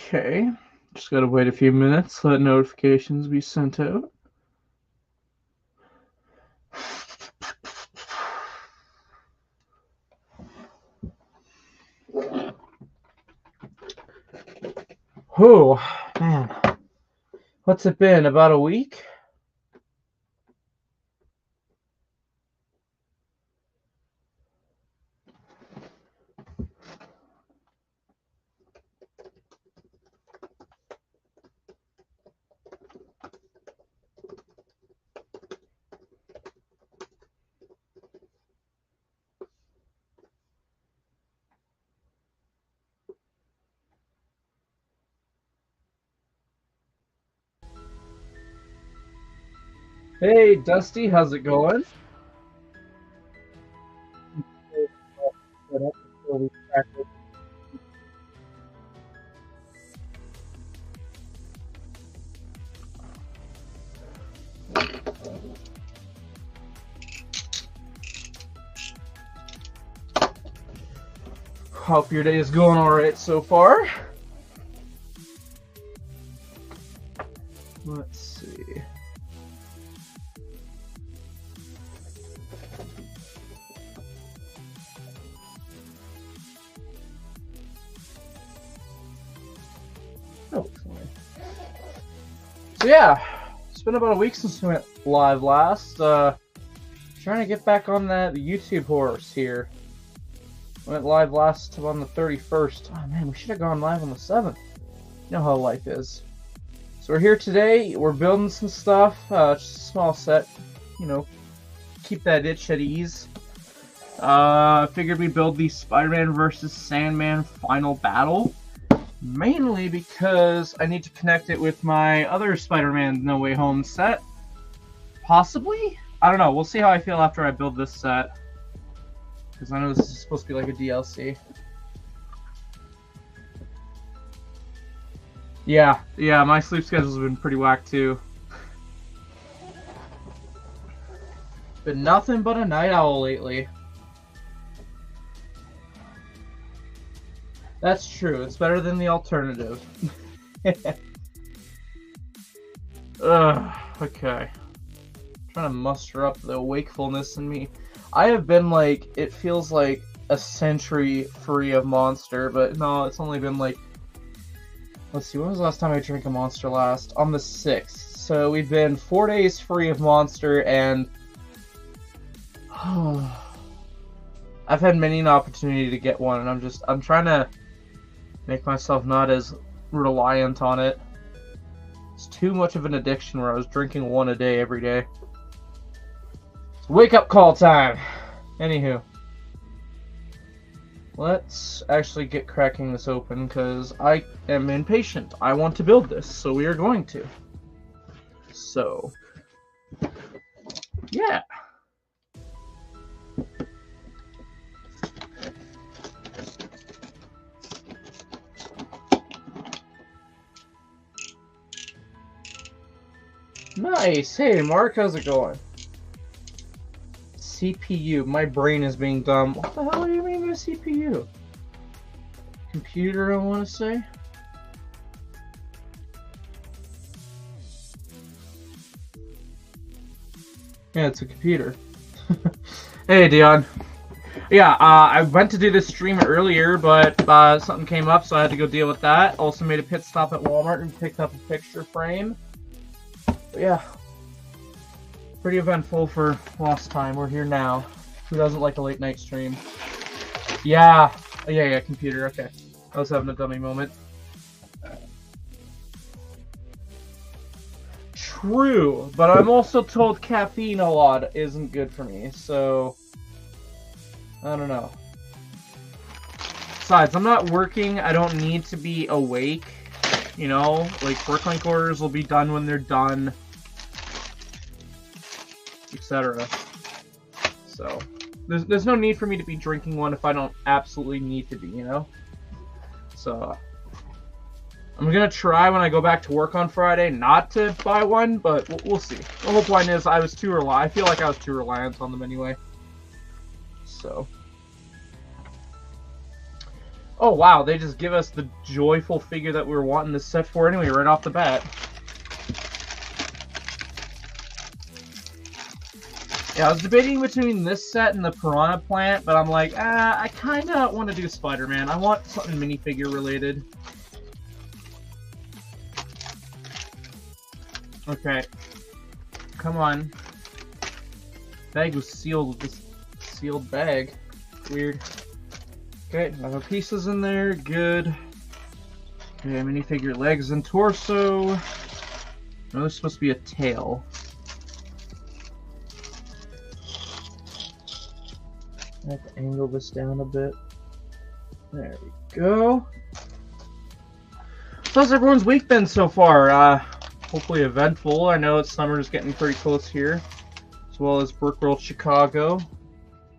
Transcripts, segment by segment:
Okay, just gotta wait a few minutes, let notifications be sent out. Oh, man. What's it been, about a week? Hey, Dusty, how's it going? Hope your day is going alright so far. Let's see. Oh, so yeah, it's been about a week since we went live last. Trying to get back on that YouTube horse here. Went live last on the 31st. Oh man, we should have gone live on the 7th. You know how life is. So we're here today. We're building some stuff. Just a small set. You know, keep that itch at ease. Figured we'd build the Spider-Man versus Sandman final battle. Mainly because I need to connect it with my other Spider-Man No Way Home set. Possibly? I don't know. We'll see how I feel after I build this set. Because I know this is supposed to be like a DLC. Yeah, my sleep schedule's been pretty whack too. Been nothing but a night owl lately. That's true. It's better than the alternative. Ugh, okay. Trying to muster up the wakefulness in me. I have been like, it feels like a century free of Monster, but no, it's only been like, let's see, when was the last time I drank a Monster last? On the 6th. So we've been 4 days free of Monster, and I've had many an opportunity to get one, and I'm trying to make myself not as reliant on it. It's too much of an addiction where I was drinking one a day every day. Wake up call time! Anywho. Let's actually get cracking this open, because I am impatient. I want to build this, so we are going to. So. Yeah. Nice! Hey, Mark, how's it going? CPU. My brain is being dumb. What the hell do you mean by CPU? Computer, I want to say? Yeah, it's a computer. Hey, Dion. Yeah, I went to do this stream earlier, but something came up, so I had to go deal with that. Also made a pit stop at Walmart and picked up a picture frame. But yeah. Pretty eventful for last time. We're here now. Who doesn't like a late night stream? Yeah, computer. Okay, I was having a dummy moment. True, but I'm also told caffeine a lot isn't good for me, so I don't know. Besides, I'm not working. I don't need to be awake. You know, like work-length orders will be done when they're done, etc. So there's no need for me to be drinking one if I don't absolutely need to be, you know? So I'm gonna try when I go back to work on Friday not to buy one, but we'll see. The whole point is I feel like I was too reliant on them anyway. So Oh wow, they just give us the joyful figure that we were wanting this set for anyway, right off the bat. Yeah, I was debating between this set and the Piranha Plant, but I'm like, I kind of want to do Spider-Man. I want something minifigure related. Okay. Come on. Bag was sealed with this sealed bag. Weird. Okay, I have pieces in there. Good. Okay, minifigure legs and torso. No, this is supposed to be a tail. I have to angle this down a bit. There we go. So how's everyone's week been so far? Hopefully eventful. I know summer's getting pretty close here, as well as Brickworld Chicago.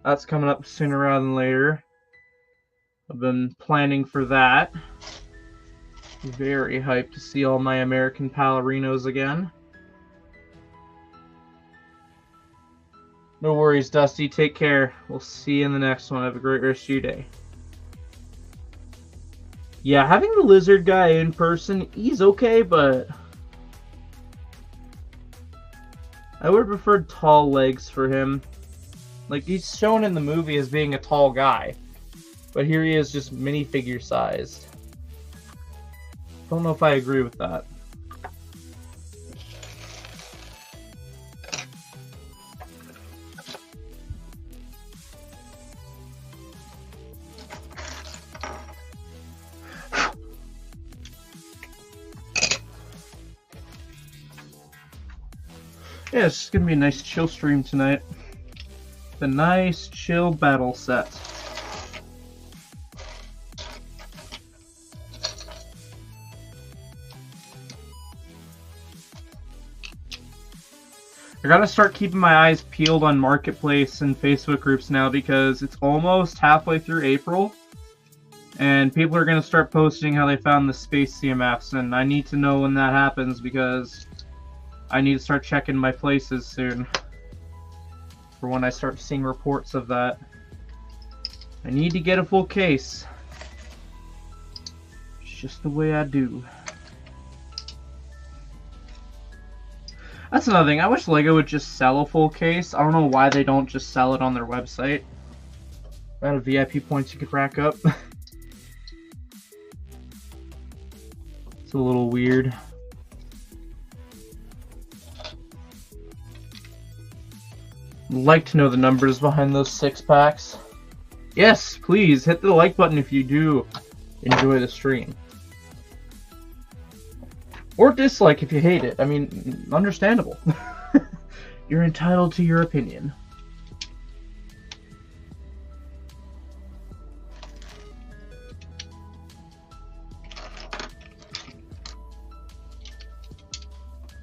That's coming up sooner rather than later. I've been planning for that. Very hyped to see all my American Pallerinos again. No worries, Dusty. Take care. We'll see you in the next one. Have a great rest of your day. Yeah, having the lizard guy in person, he's okay, but I would have preferred tall legs for him. Like, he's shown in the movie as being a tall guy, but here he is just minifigure sized. Don't know if I agree with that. Yeah, it's gonna be a nice chill stream tonight. The nice chill battle set. I gotta start keeping my eyes peeled on Marketplace and Facebook groups now because it's almost halfway through April. And people are gonna start posting how they found the space CMFs, and I need to know when that happens because I need to start checking my places soon. For when I start seeing reports of that. I need to get a full case. It's just the way I do. That's another thing. I wish LEGO would just sell a full case. I don't know why they don't just sell it on their website. Amount of VIP points you could rack up. It's a little weird. I'd like to know the numbers behind those 6-packs. Yes, please hit the like button if you do enjoy the stream. Or dislike if you hate it. I mean, understandable. You're entitled to your opinion.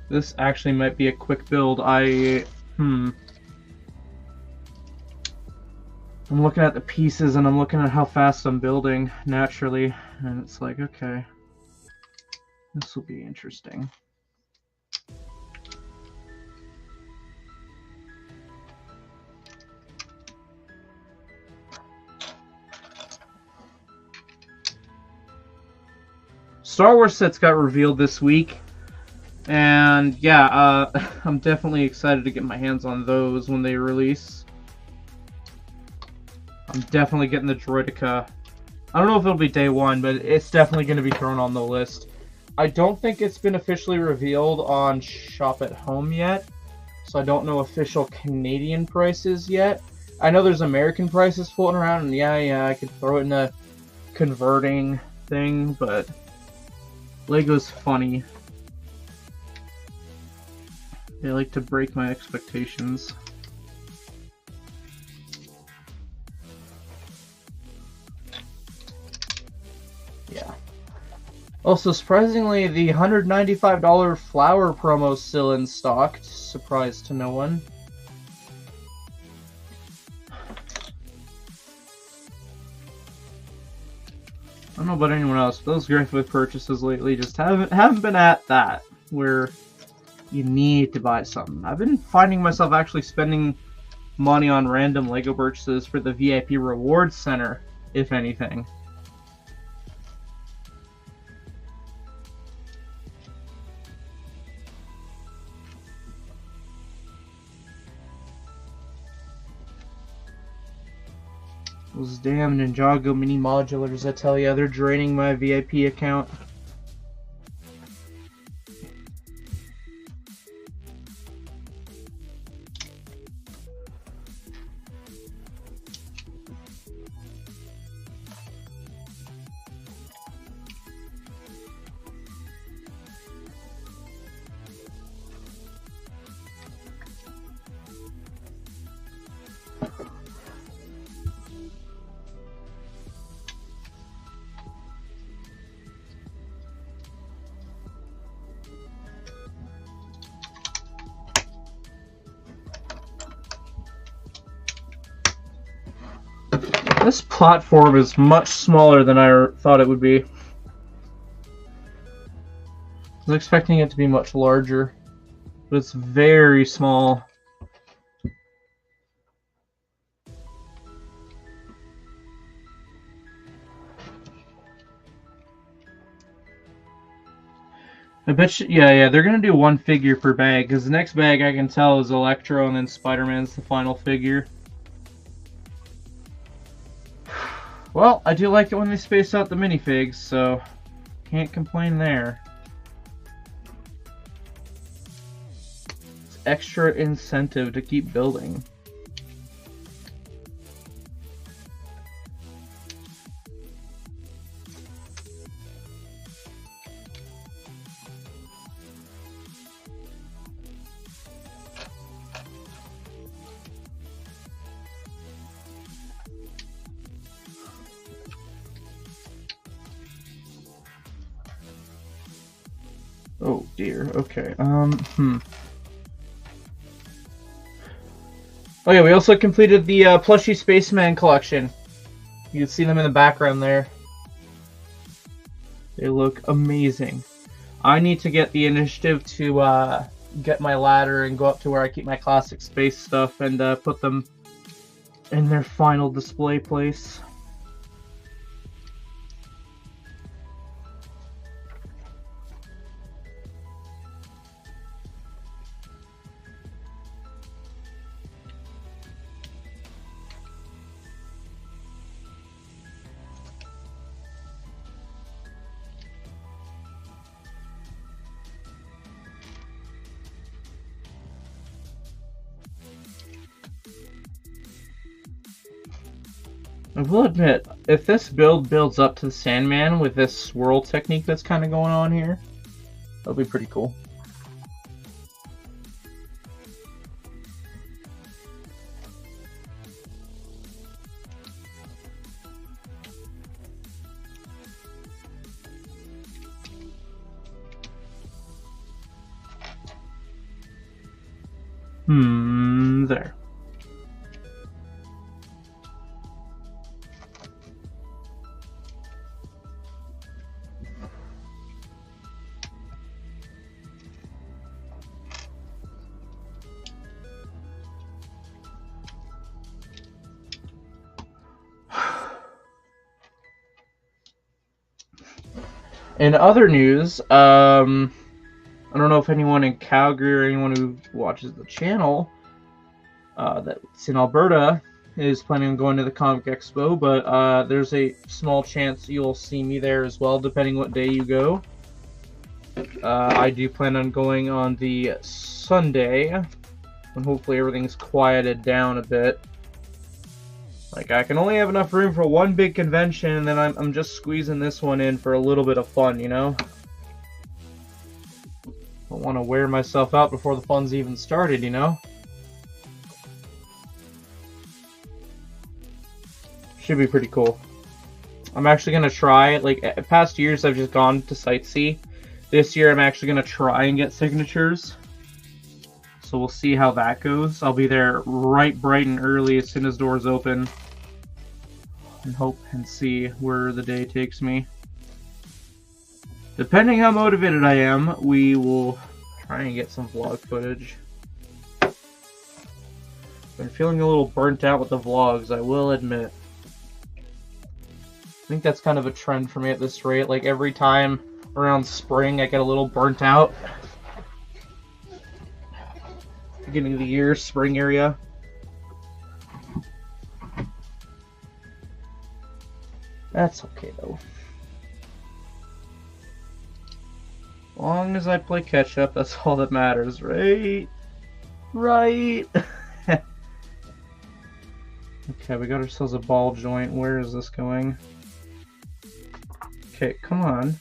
This actually might be a quick build. I'm looking at the pieces and I'm looking at how fast I'm building naturally, and it's like, okay, this will be interesting. Star Wars sets got revealed this week, and yeah, I'm definitely excited to get my hands on those when they release. I'm definitely getting the Droideka. I don't know if it'll be day one, but it's definitely going to be thrown on the list. I don't think it's been officially revealed on Shop at Home yet, so I don't know official Canadian prices yet. I know there's American prices floating around, and yeah, I could throw it in a converting thing, but LEGO's funny. They like to break my expectations. Yeah. Also, surprisingly, the $195 flower promo is still in stock. Surprise to no one. I don't know about anyone else, but those Griffith purchases lately just haven't been at that, where you need to buy something. I've been finding myself actually spending money on random LEGO purchases for the VIP Rewards Center, if anything. Those damn Ninjago mini modulars, I tell ya, they're draining my VIP account. This platform is much smaller than I thought it would be. I was expecting it to be much larger, but it's very small. I bet you, yeah, they're gonna do one figure per bag, because the next bag I can tell is Electro, and then Spider-Man's the final figure. Well, I do like it when they space out the minifigs, so can't complain there. It's extra incentive to keep building. Oh dear, okay, Oh yeah, we also completed the plushie Spaceman collection. You can see them in the background there. They look amazing. I need to get the initiative to get my ladder and go up to where I keep my classic space stuff and put them in their final display place. I will admit, if this build builds up to the Sandman with this swirl technique that's kind of going on here, that'll be pretty cool. There. In other news, I don't know if anyone in Calgary or anyone who watches the channel that's in Alberta is planning on going to the Comic Expo, but there's a small chance you'll see me there as well, depending what day you go. I do plan on going on the Sunday, when hopefully everything's quieted down a bit. Like, I can only have enough room for one big convention, and then I'm just squeezing this one in for a little bit of fun, you know? Don't want to wear myself out before the fun's even started, you know? Should be pretty cool. I'm actually going to try, like, past years I've just gone to sightsee. This year I'm actually going to try and get signatures. So we'll see how that goes. I'll be there right bright and early as soon as doors open. And hope and see where the day takes me. Depending how motivated I am, we will try and get some vlog footage. Been feeling a little burnt out with the vlogs, I will admit. I think that's kind of a trend for me at this rate. Like, every time around spring I get a little burnt out. Beginning of the year, spring area. That's okay though. As long as I play catch up, that's all that matters, right? Right. Okay, we got ourselves a ball joint. Where is this going? Okay, come on.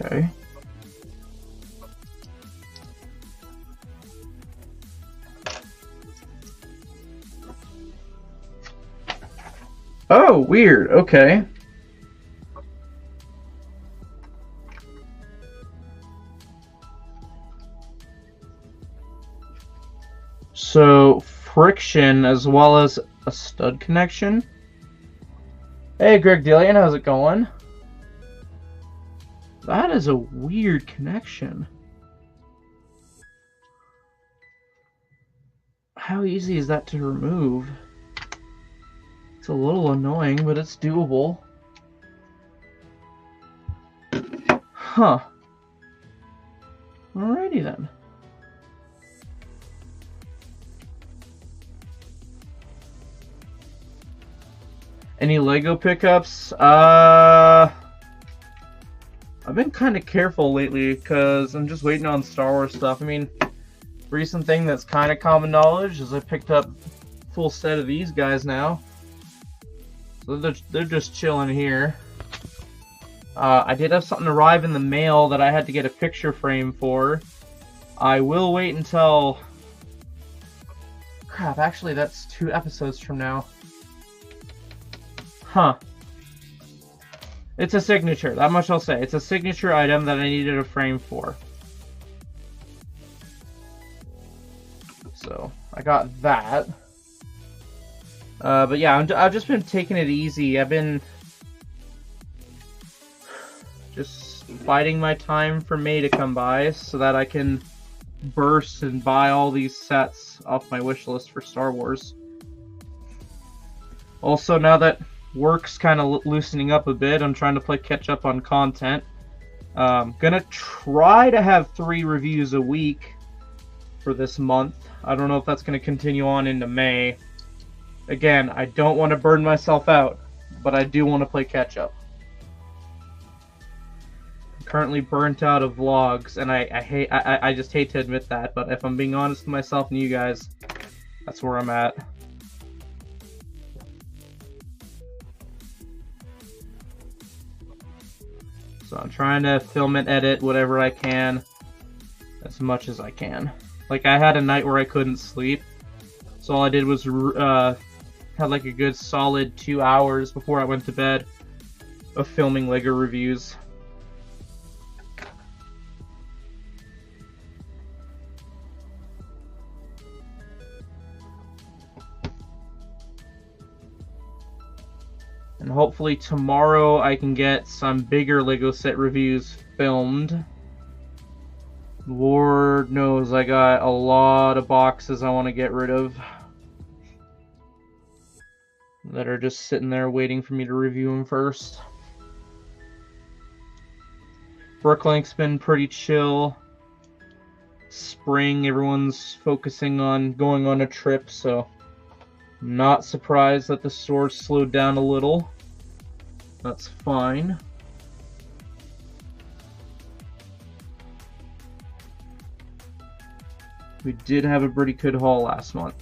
Okay. Oh, weird. Okay. So, friction as well as a stud connection. Hey, Greg Dillian, how's it going? That is a weird connection. How easy is that to remove? It's a little annoying, but it's doable. Huh. Alrighty then. Any Lego pickups? I've been kind of careful lately because I'm just waiting on Star Wars stuff. I mean, recent thing that's kind of common knowledge is I picked up a full set of these guys now. So they're just chilling here. I did have something arrive in the mail that I had to get a picture frame for. I will wait until... Crap, actually that's 2 episodes from now. Huh. It's a signature, that much I'll say. It's a signature item that I needed a frame for. So, I got that. But yeah, I've just been taking it easy. I've been just biding my time for May to come by so that I can burst and buy all these sets off my wish list for Star Wars. Also, now that work's kind of loosening up a bit, I'm trying to play catch up on content. Gonna try to have 3 reviews a week for this month. I don't know if that's gonna continue on into May. Again, I don't want to burn myself out, but I do want to play catch up. I'm currently burnt out of vlogs, and I just hate to admit that, but if I'm being honest with myself and you guys, that's where I'm at. So I'm trying to film and edit whatever I can, as much as I can. Like, I had a night where I couldn't sleep, so all I did was had like a good solid 2 hours before I went to bed of filming Lego reviews. And hopefully tomorrow I can get some bigger Lego set reviews filmed. Lord knows I got a lot of boxes I want to get rid of that are just sitting there waiting for me to review them first. Brooklink's been pretty chill. Spring, everyone's focusing on going on a trip, so I'm not surprised that the store's slowed down a little. That's fine. We did have a pretty good haul last month.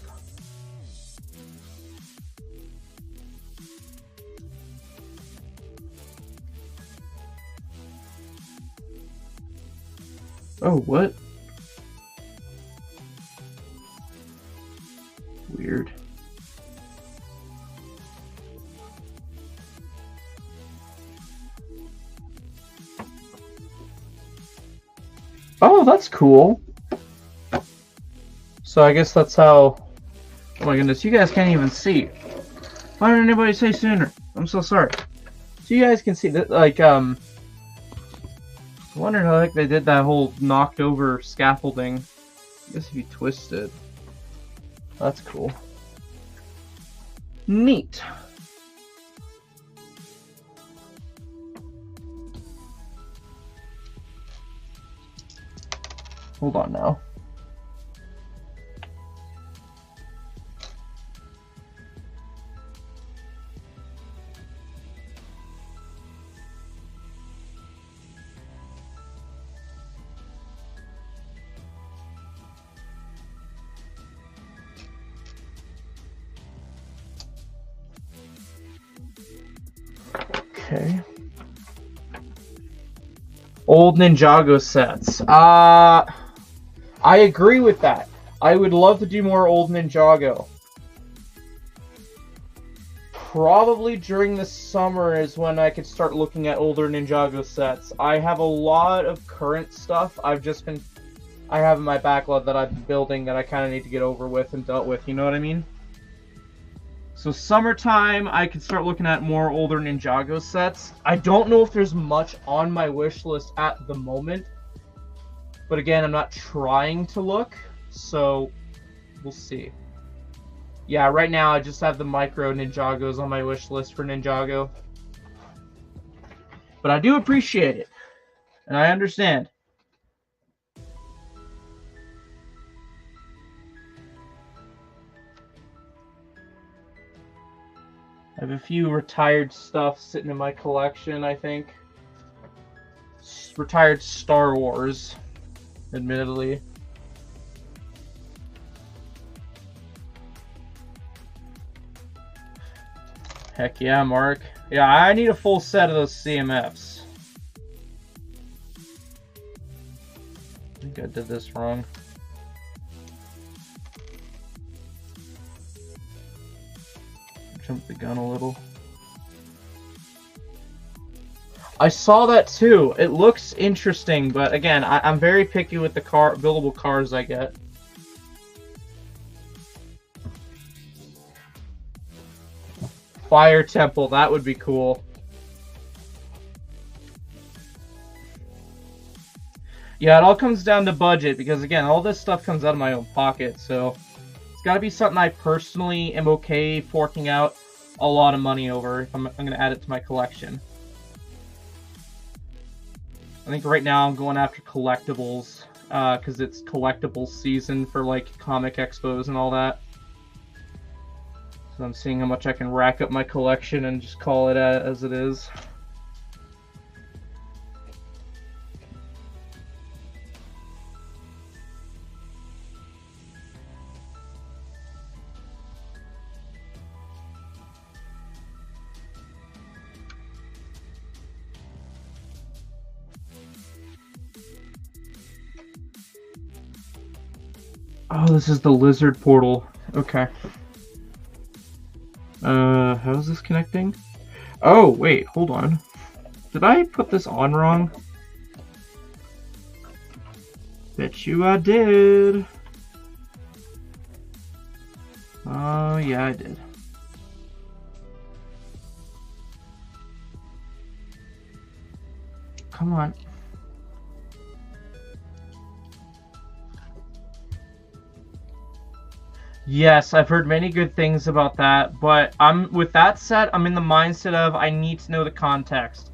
Oh, what? Weird. Oh, that's cool. So I guess that's how... Oh my goodness, you guys can't even see. Why didn't anybody say sooner? I'm so sorry. So you guys can see that, like, I wondered how the heck they did that whole knocked over scaffolding. I guess if you twist it. That's cool. Neat. Hold on now. Okay. Old Ninjago sets. I agree with that. I would love to do more old Ninjago. Probably during the summer is when I could start looking at older Ninjago sets. I have a lot of current stuff I have in my backlog that I've been building that I kind of need to get over with and dealt with, you know what I mean? So summertime, I could start looking at more older Ninjago sets. I don't know if there's much on my wish list at the moment. But again, I'm not trying to look, so we'll see. Yeah, right now I just have the micro Ninjagos on my wish list for Ninjago. But I do appreciate it, and I understand. I have a few retired stuff sitting in my collection, I think. Retired Star Wars, admittedly. Heck yeah, Mark. Yeah, I need a full set of those CMFs. I think I did this wrong. Jump the gun a little. I saw that too. It looks interesting, but again, I'm very picky with the buildable cars I get. Fire Temple, that would be cool. Yeah, it all comes down to budget, because again, all this stuff comes out of my own pocket, so it's got to be something I personally am okay forking out a lot of money over if I'm going to add it to my collection. I think right now I'm going after collectibles, because it's collectibles season for like comic expos and all that. So I'm seeing how much I can rack up my collection and just call it as it is. Oh, this is the lizard portal. Okay. How is this connecting? Oh, wait, hold on. Did I put this on wrong? Bet you I did. Oh, yeah, I did. Come on. Yes, I've heard many good things about that, but with that set, I'm in the mindset of I need to know the context.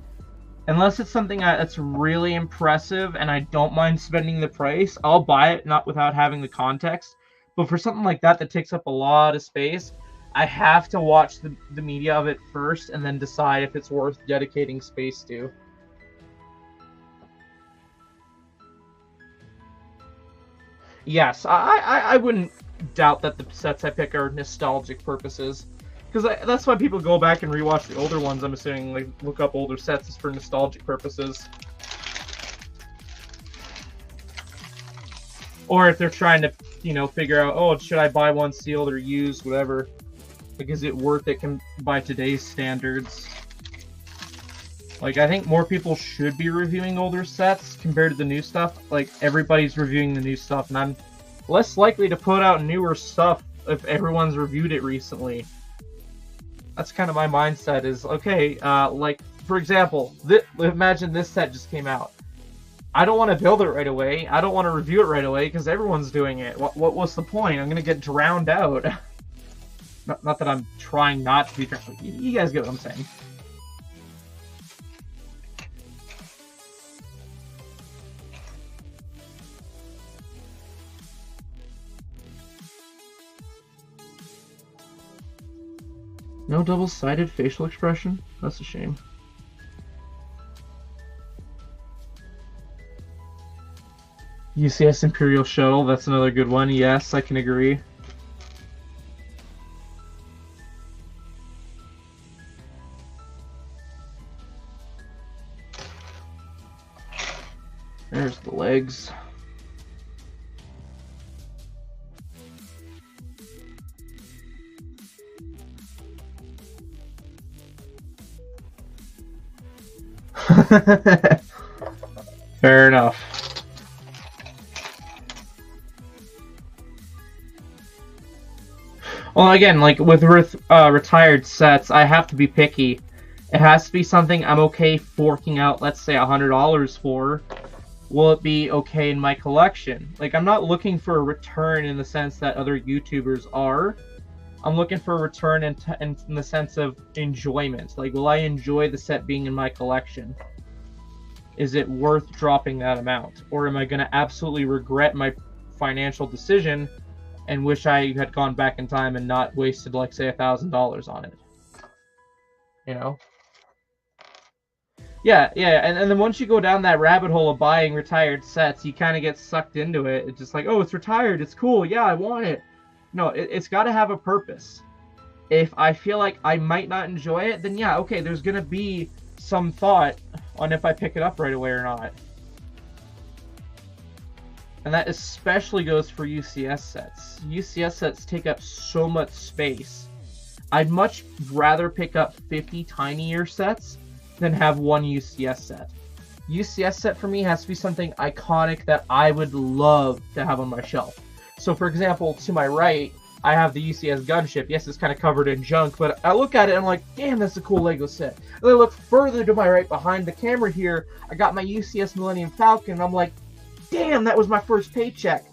Unless it's something that's really impressive and I don't mind spending the price, I'll buy it not without having the context. But for something like that takes up a lot of space, I have to watch the media of it first and then decide if it's worth dedicating space to. Yes, I wouldn't doubt that the sets I pick are nostalgic purposes, because that's why people go back and rewatch the older ones. I'm assuming, like, look up older sets is for nostalgic purposes, or if they're trying to, you know, figure out, oh, should I buy one sealed or used, whatever, like, is it worth it by today's standards? Like, I think more people should be reviewing older sets compared to the new stuff. Like, everybody's reviewing the new stuff, and I'm less likely to put out newer stuff if everyone's reviewed it recently. That's kind of my mindset is, okay, like, for example, imagine this set just came out. I don't want to build it right away. I don't want to review it right away because everyone's doing it. What's the point? I'm going to get drowned out. Not that I'm trying not to be drowned. You guys get what I'm saying. No double-sided facial expression? That's a shame. UCS Imperial Shuttle, that's another good one. Yes, I can agree. There's the legs. Fair enough. Well, again, like with retired sets, I have to be picky. It has to be something I'm okay forking out, let's say, $100 for. Will it be okay in my collection? Like, I'm not looking for a return in the sense that other YouTubers are. I'm looking for a return in the sense of enjoyment. Like, will I enjoy the set being in my collection? Is it worth dropping that amount? Or am I going to absolutely regret my financial decision and wish I had gone back in time and not wasted, like, say, $1,000 on it? You know? Yeah, and then once you go down that rabbit hole of buying retired sets, you kind of get sucked into it. It's just like, oh, it's retired, it's cool, yeah, I want it. No, it's got to have a purpose. If I feel like I might not enjoy it, then yeah, okay, there's going to be some thought on if I pick it up right away or not. And that especially goes for UCS sets. UCS sets take up so much space. I'd much rather pick up 50 tinier sets than have one UCS set. UCS set for me has to be something iconic that I would love to have on my shelf. So for example, to my right, I have the UCS gunship. Yes, it's kind of covered in junk, but I look at it and I'm like, damn, that's a cool Lego set. And I look further to my right behind the camera here, I got my UCS Millennium Falcon, and I'm like, damn, that was my first paycheck.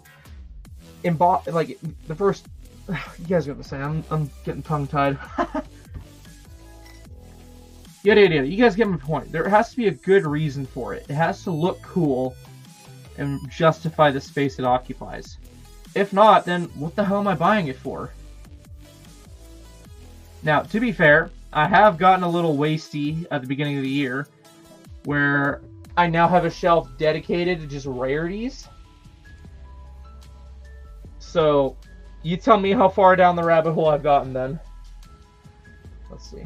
Like, the first... You guys got to say, I'm getting tongue-tied. Yada, yada. You guys get my point. There has to be a good reason for it. It has to look cool and justify the space it occupies. If not, then what the hell am I buying it for? Now, to be fair, I have gotten a little wasty at the beginning of the year, where I now have a shelf dedicated to just rarities. So, you tell me how far down the rabbit hole I've gotten then. Let's see.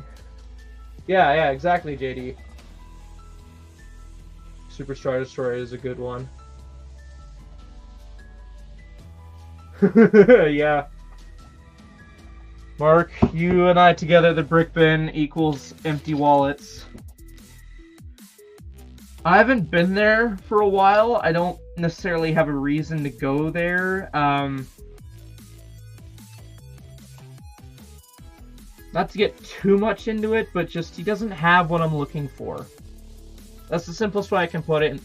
Yeah, exactly, JD. Super Star Destroyer is a good one. Yeah. Mark, you and I together, the brick bin equals empty wallets. I haven't been there for a while. I don't necessarily have a reason to go there. Not to get too much into it, but just he doesn't have what I'm looking for. That's the simplest way I can put it,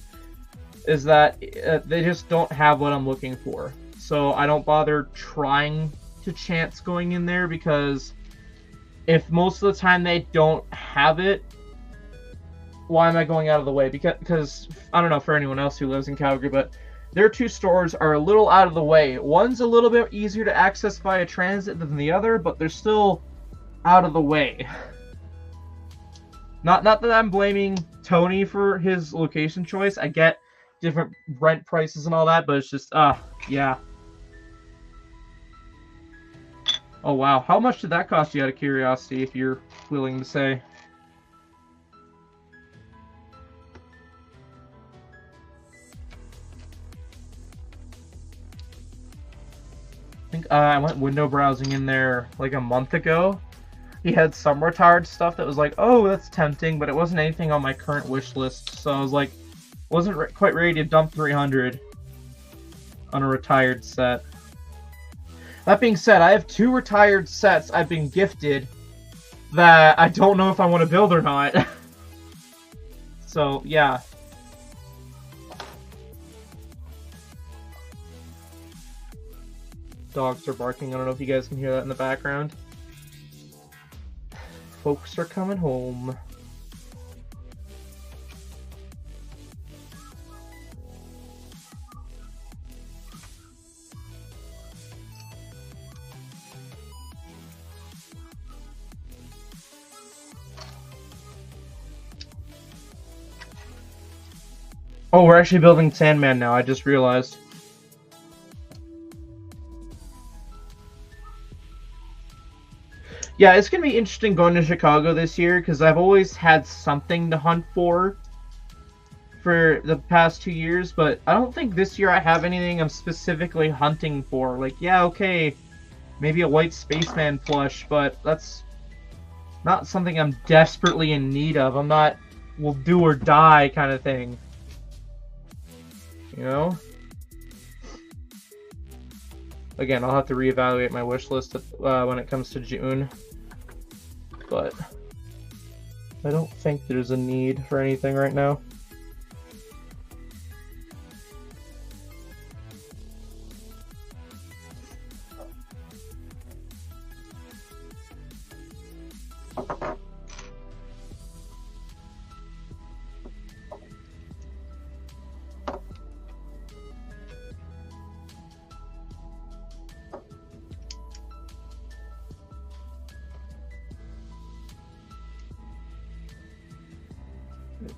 is that they just don't have what I'm looking for. So I don't bother trying to chance going in there, because if most of the time they don't have it, why am I going out of the way? Because I don't know for anyone else who lives in Calgary, but their two stores are a little out of the way. One's a little bit easier to access via transit than the other, but they're still out of the way. Not that I'm blaming Tony for his location choice. I get different rent prices and all that, but it's just, yeah. Oh, wow. How much did that cost you out of curiosity, if you're willing to say? I think I went window browsing in there like a month ago. He had some retired stuff that was like, oh, that's tempting, but it wasn't anything on my current wish list. So I was like, wasn't quite ready to dump 300 on a retired set. That being said, I have 2 retired sets I've been gifted that I don't know if I want to build or not. So, yeah. Dogs are barking. I don't know if you guys can hear that in the background. Folks are coming home. Oh, we're actually building Sandman now, I just realized. Yeah, it's gonna be interesting going to Chicago this year, because I've always had something to hunt for the past 2 years, but I don't think this year I have anything I'm specifically hunting for. Like, yeah, okay, maybe a white spaceman plush, but that's not something I'm desperately in need of. I'm not will do or die kind of thing. You know? Again, I'll have to reevaluate my wish list when it comes to June. But I don't think there's a need for anything right now.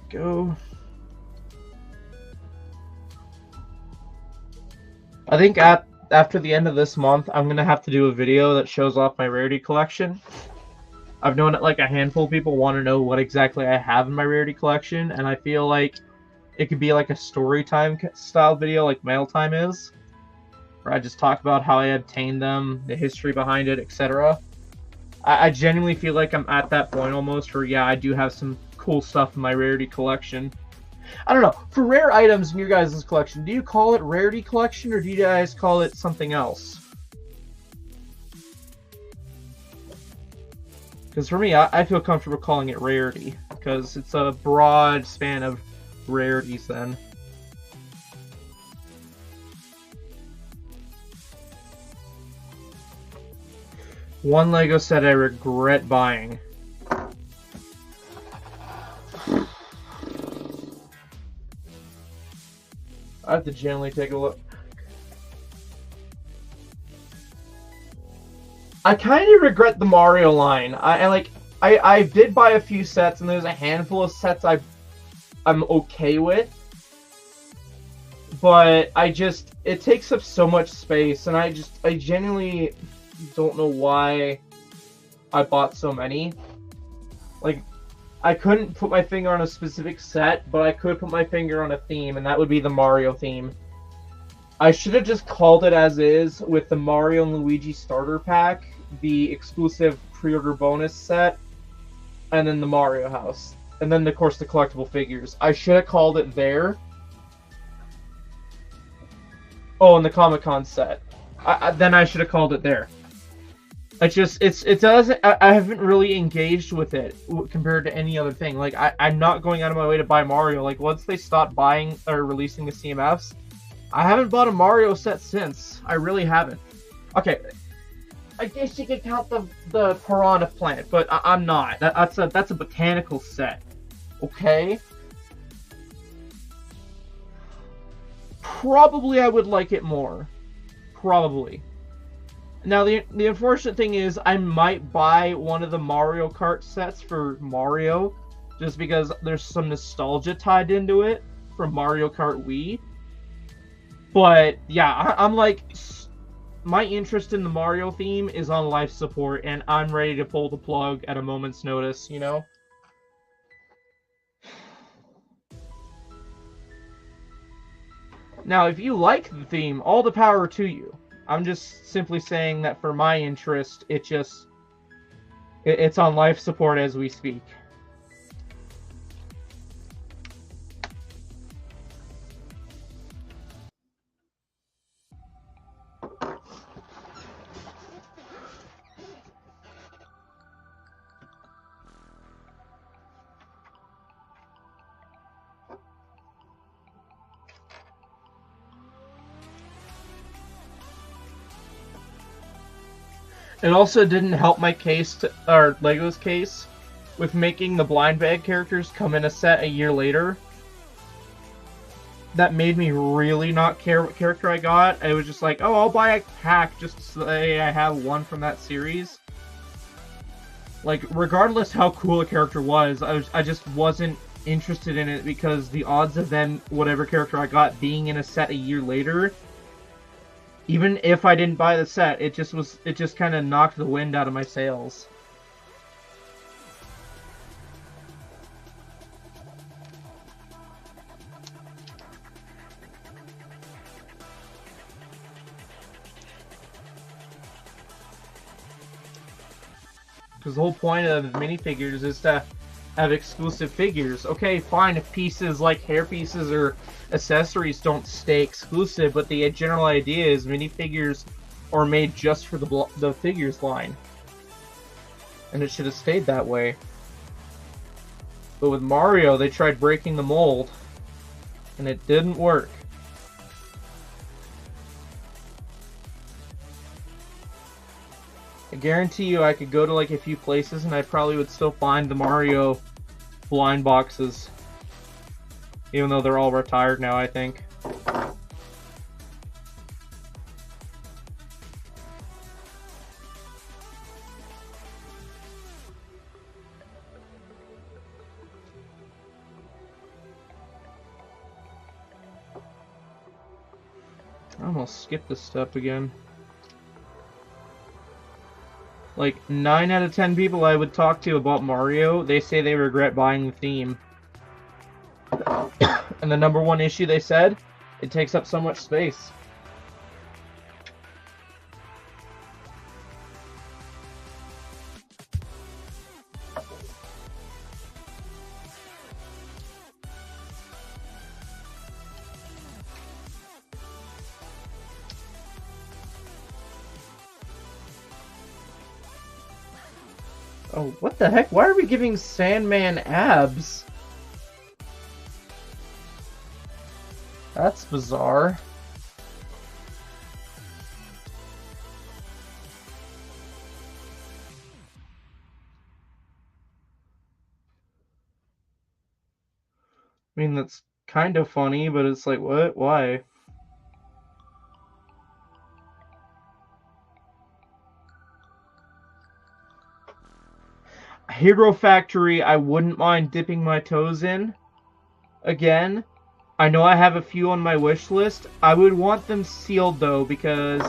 Go. I think after the end of this month, I'm gonna have to do a video that shows off my rarity collection. I've known that like a handful of people want to know what exactly I have in my rarity collection, and I feel like it could be like a story time style video, like Mail Time is, where I just talk about how I obtained them, the history behind it, etc. I genuinely feel like I'm at that point almost where, yeah, I do have some cool stuff in my rarity collection. I don't know, for rare items in your guys' collection, do you call it rarity collection or do you guys call it something else? Because for me, I feel comfortable calling it rarity, because it's a broad span of rarities then. One Lego set I regret buying. I have to generally take a look. I kind of regret the Mario line. I did buy a few sets, and there's a handful of sets I'm okay with. But it takes up so much space, and I genuinely don't know why I bought so many. Like, I couldn't put my finger on a specific set, but I could put my finger on a theme, and that would be the Mario theme. I should have just called it as is with the Mario and Luigi starter pack, the exclusive pre-order bonus set, and then the Mario house. And then, of course, the collectible figures. I should have called it there. Oh, and the Comic-Con set. Then I should have called it there. I haven't really engaged with it compared to any other thing. Like, I'm not going out of my way to buy Mario. Like, once they stopped buying or releasing the CMFs, I haven't bought a Mario set since. I really haven't. Okay, I guess you could count the Piranha Plant, but I'm not. That's a botanical set. Okay? Probably I would like it more. Probably. Now, the unfortunate thing is, I might buy one of the Mario Kart sets for Mario, just because there's some nostalgia tied into it from Mario Kart Wii. But, yeah, I'm like, my interest in the Mario theme is on life support, and I'm ready to pull the plug at a moment's notice, you know? Now, if you like the theme, all the power to you. I'm just simply saying that for my interest, it's on life support as we speak. It also didn't help my case, or Lego's case, with making the blind bag characters come in a set a year later. That made me really not care what character I got. I was just like, oh, I'll buy a pack just to say I have one from that series. Like, regardless how cool a character was, I just wasn't interested in it because the odds of them, whatever character I got, being in a set a year later, even if I didn't buy the set, it just kind of knocked the wind out of my sails. Because the whole point of minifigures is to have exclusive figures. Okay, fine if pieces like hair pieces or accessories don't stay exclusive, but the general idea is minifigures are made just for the figures line. And it should have stayed that way. But with Mario, they tried breaking the mold, and it didn't work. I guarantee you I could go to like a few places and I probably would still find the Mario blind boxes. Even though they're all retired now, I think. I almost skipped this step again. Like, 9 out of 10 people I would talk to about Mario, they say they regret buying the theme. And the number one issue they said, it takes up so much space. Oh, what the heck? Why are we giving Sandman abs? That's bizarre. I mean, that's kind of funny, but it's like, what? Why? Hero Factory, I wouldn't mind dipping my toes in. Again, I know I have a few on my wish list. I would want them sealed, though, because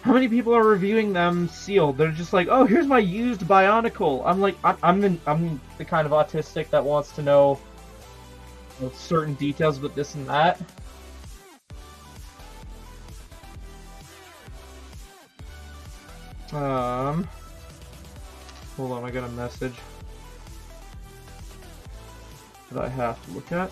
how many people are reviewing them sealed? They're just like, oh, here's my used Bionicle. I'm like, I'm the kind of autistic that wants to know certain details about this and that. Hold on, I got a message that I have to look at.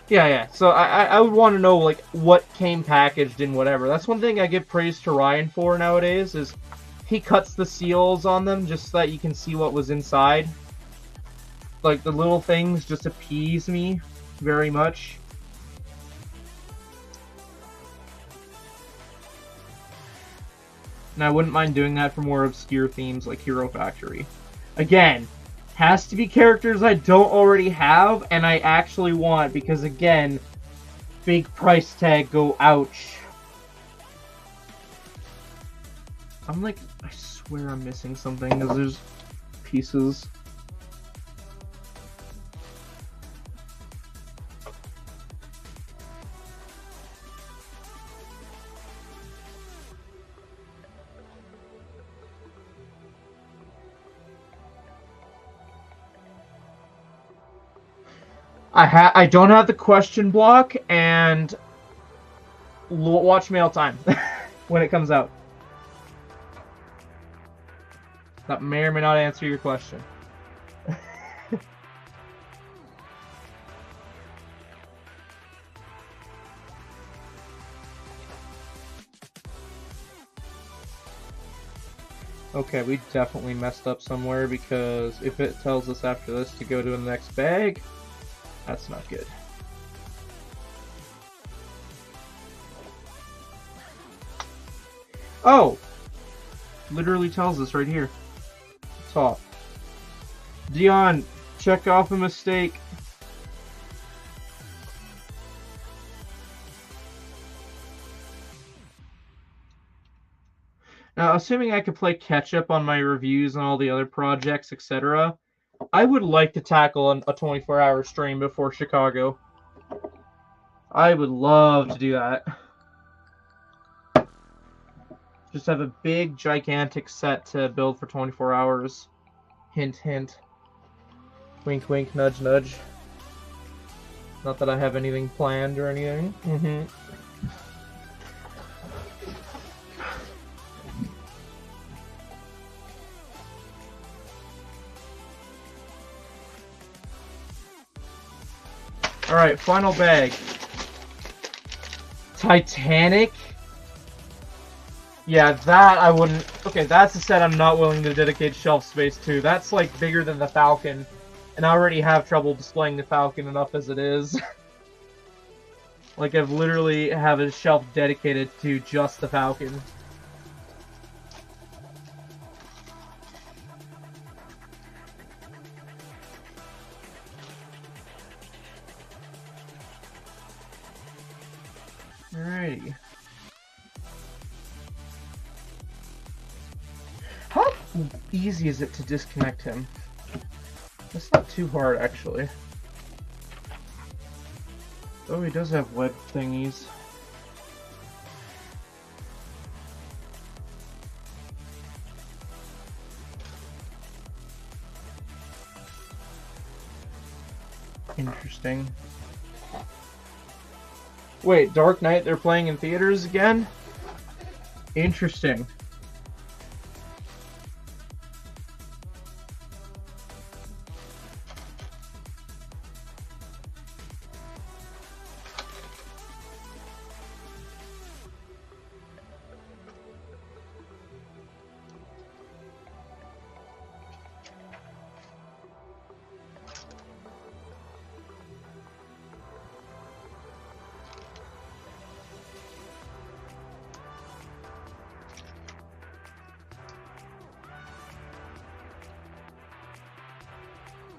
Yeah. So I would want to know like what came packaged and whatever. That's one thing I give praise to Ryan for nowadays is he cuts the seals on them just so that you can see what was inside. Like the little things just appease me very much. And I wouldn't mind doing that for more obscure themes like Hero Factory. Again, has to be characters I don't already have and I actually want because, again, big price tag go ouch. I'm like, I swear I'm missing something because there's pieces. I don't have the question block, and watch mail time when it comes out. That may or may not answer your question. Okay, we definitely messed up somewhere because if it tells us after this to go to the next bag, that's not good. Oh! Literally tells us right here. Top. Dion, check off a mistake. Now, assuming I could play catch-up on my reviews on all the other projects, etc., I would like to tackle a 24-hour stream before Chicago. I would love to do that. Just have a big, gigantic set to build for 24 hours. Hint, hint. Wink, wink, nudge, nudge. Not that I have anything planned or anything. Alright, final bag. Titanic? Yeah, that I wouldn't... Okay, that's a set I'm not willing to dedicate shelf space to. That's, like, bigger than the Falcon. And I already have trouble displaying the Falcon enough as it is. Like, I've literally have a shelf dedicated to just the Falcon. Alrighty. How easy is it to disconnect him? That's not too hard, actually. Oh, he does have web thingies. Interesting. Wait, Dark Knight, they're playing in theaters again? Interesting.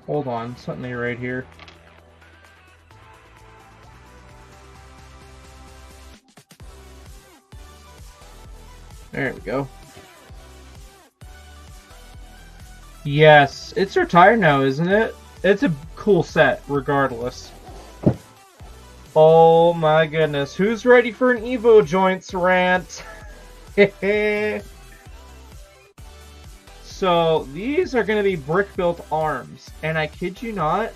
Hold on, something right here. There we go. Yes, it's retired now, isn't it? It's a cool set, regardless. Oh my goodness, who's ready for an Evo Joints rant? So, these are going to be brick-built arms, and I kid you not,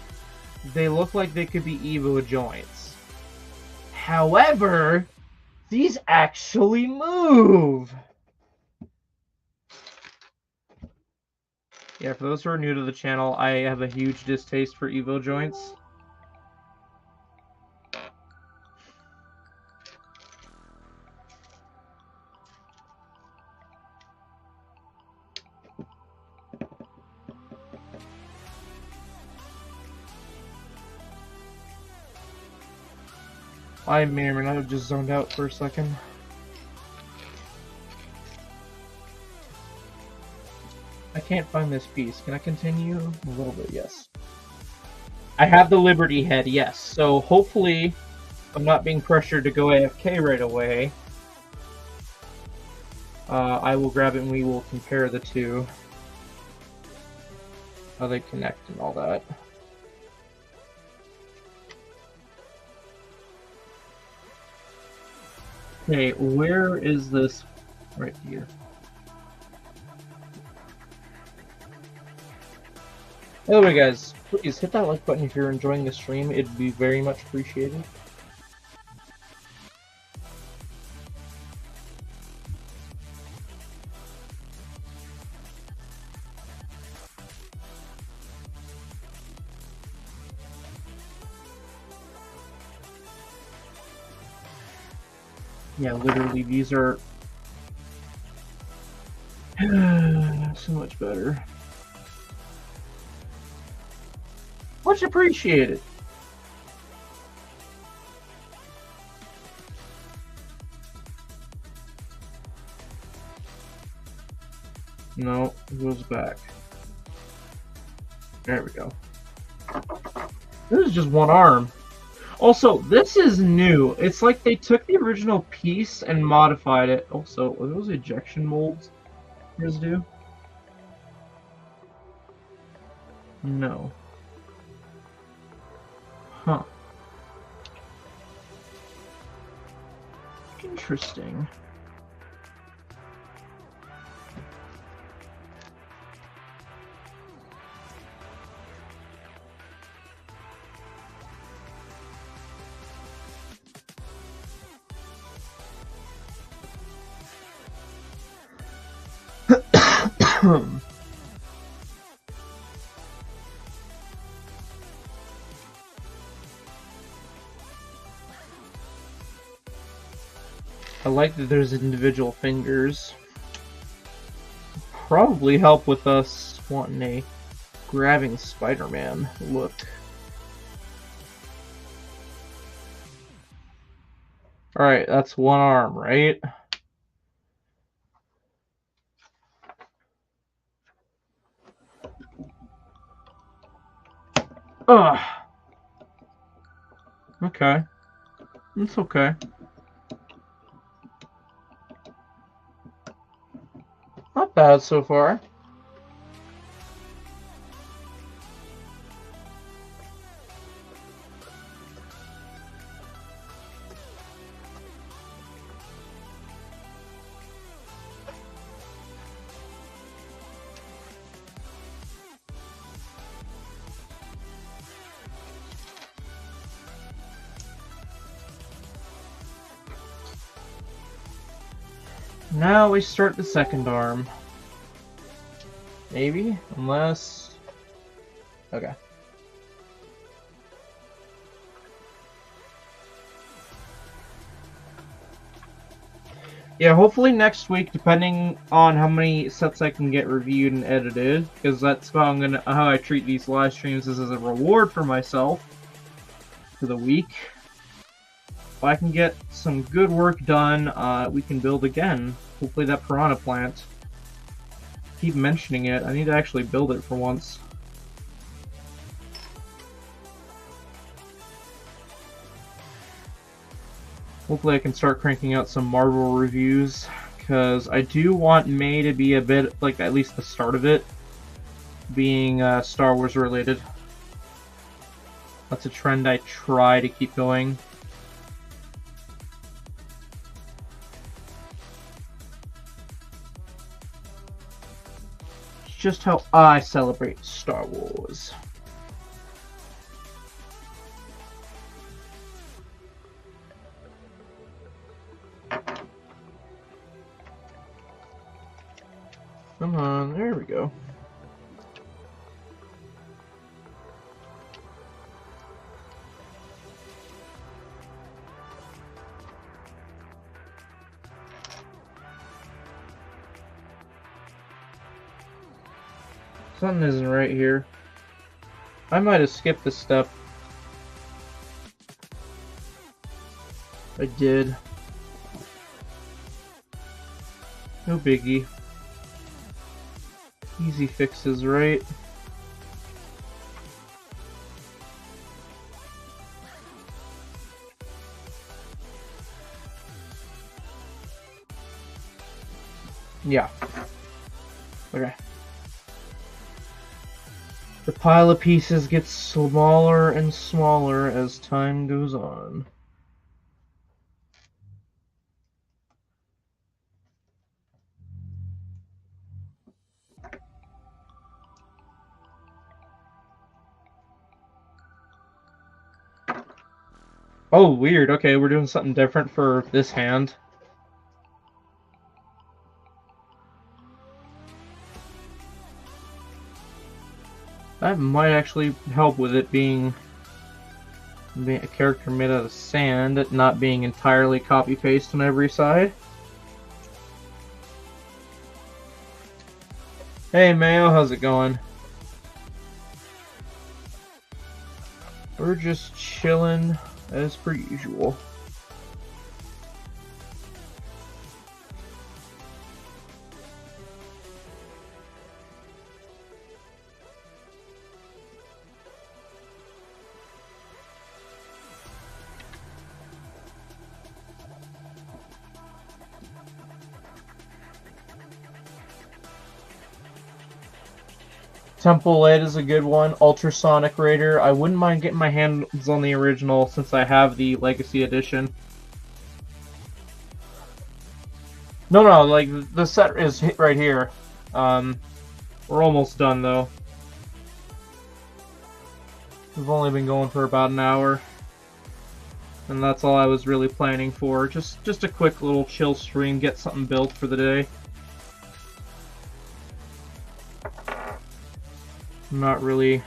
they look like they could be Evo joints. However, these actually move! Yeah, for those who are new to the channel, I have a huge distaste for Evo joints. I may or may not have just zoned out for a second. I can't find this piece. Can I continue? A little bit, yes. I have the Liberty head, yes. So hopefully I'm not being pressured to go AFK right away. I will grab it and we will compare the two. How they connect and all that. Okay, where is this? Right here. By the way, guys, please hit that like button if you're enjoying the stream. It'd be very much appreciated. Yeah, literally, these are so much better. Much appreciated. No, it goes back. There we go. This is just one arm. Also, this is new. It's like they took the original piece and modified it. Also, are those ejection molds? Yours do? No. Huh. Interesting. I like that there's individual fingers. Probably help with us wanting a grabbing Spider-Man look. Alright, that's one arm, right? Ugh. Okay. It's okay. Not bad so far. Now we start the second arm. Maybe? Unless... Okay. Yeah, hopefully next week, depending on how many sets I can get reviewed and edited, because that's how I treat these live streams as a reward for myself for the week. If I can get some good work done, we can build again. Hopefully that piranha plant. Keep mentioning it. I need to actually build it for once. Hopefully I can start cranking out some Marvel reviews, because I do want May to be a bit, like at least the start of it, being Star Wars related. That's a trend I try to keep going. It's just how I celebrate Star Wars. Come on, there we go. Something isn't right here. I might have skipped a step. I did. No biggie. Easy fixes, right? Yeah. Okay. The pile of pieces gets smaller and smaller as time goes on. Oh, weird. Okay, we're doing something different for this hand. That might actually help with it being a character made out of sand, not being entirely copy-paste on every side. Hey Mayo, how's it going? We're just chilling as per usual. Temple Lid is a good one. Ultrasonic Raider. I wouldn't mind getting my hands on the original since I have the Legacy Edition. No, like, the set is right here. We're almost done, though. We've only been going for about an hour. And that's all I was really planning for. Just a quick little chill stream, get something built for the day. I'm not really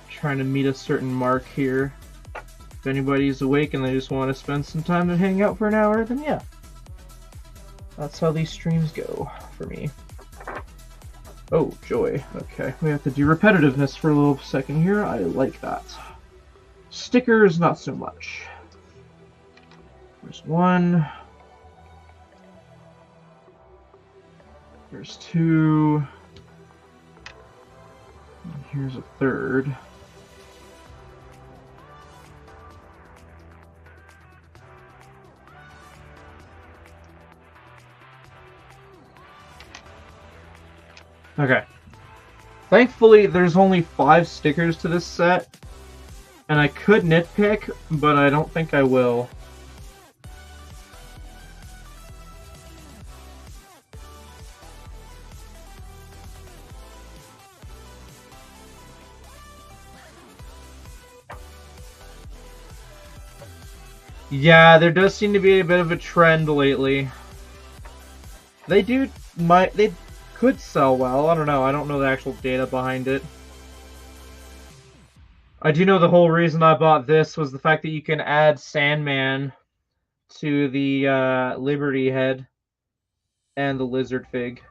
trying to meet a certain mark here. If anybody's awake and they just want to spend some time to hang out for an hour, then yeah. That's how these streams go for me. Oh, joy. Okay, we have to do repetitiveness for a little second here. I like that. Stickers, not so much. There's one. There's two. And here's a third. Okay. Thankfully, there's only 5 stickers to this set. And I could nitpick, but I don't think I will. Yeah, there does seem to be a bit of a trend lately. They could sell well. I don't know. I don't know the actual data behind it. I do know the whole reason I bought this was the fact that you can add Sandman to the Liberty head and the lizard fig.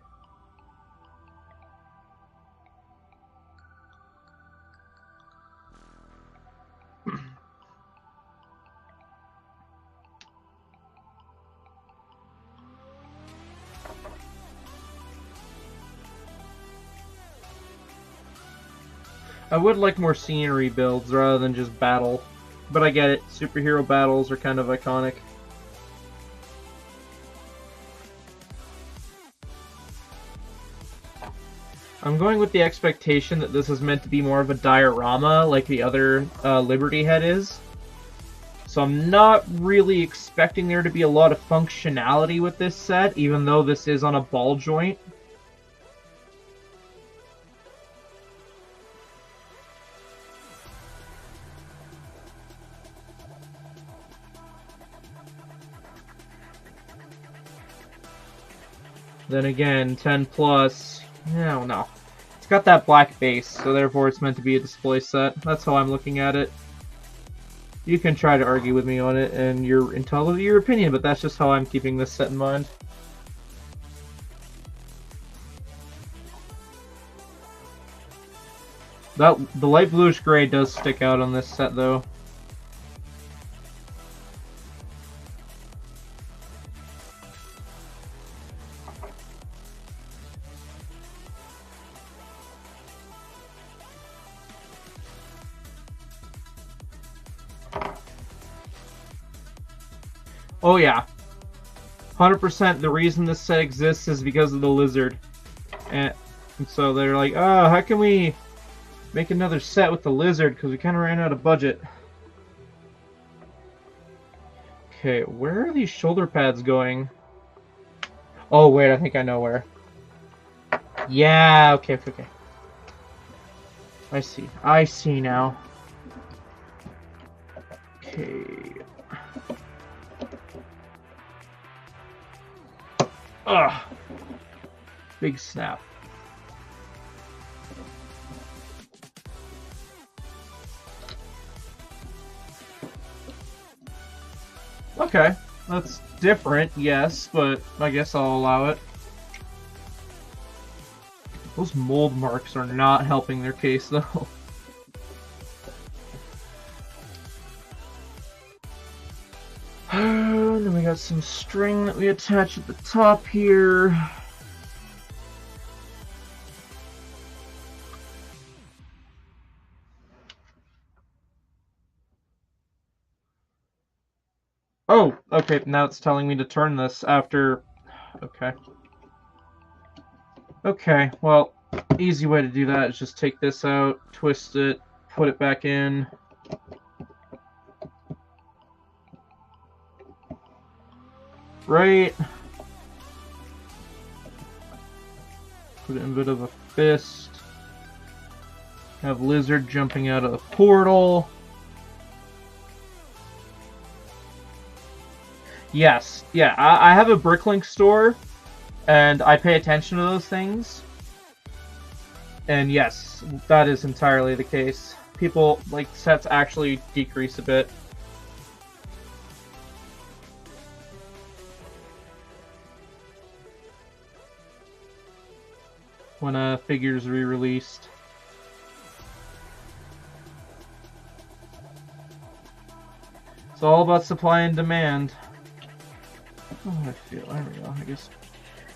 I would like more scenery builds rather than just battle, but I get it. Superhero battles are kind of iconic. I'm going with the expectation that this is meant to be more of a diorama like the other Liberty head is. So I'm not really expecting there to be a lot of functionality with this set, even though this is on a ball joint. Then again, 10 plus, no. It's got that black base, so therefore it's meant to be a display set. That's how I'm looking at it. You can try to argue with me on it, and you're entitled to your opinion, but that's just how I'm keeping this set in mind. The light bluish gray does stick out on this set, though. Oh yeah, 100% the reason this set exists is because of the lizard. And so they're like, oh, how can we make another set with the lizard? Because we kind of ran out of budget. Okay, where are these shoulder pads going? Oh wait, I think I know where. Yeah, okay. I see now. Okay. Ugh. Big snap. Okay, that's different, yes, but I guess I'll allow it. Those mold marks are not helping their case, though. And then we got some string that we attach at the top here. Oh, okay, now it's telling me to turn this after... Okay. Okay, well, Easy way to do that is just take this out, twist it, put it back in. Right. Put it in a bit of a fist. Have lizard jumping out of the portal. Yes, yeah, I have a Bricklink store, and I pay attention to those things. And yes, that is entirely the case. People, like, sets actually decrease a bit. When a figure's re-released. It's all about supply and demand. Oh, I feel, there we go, I guess.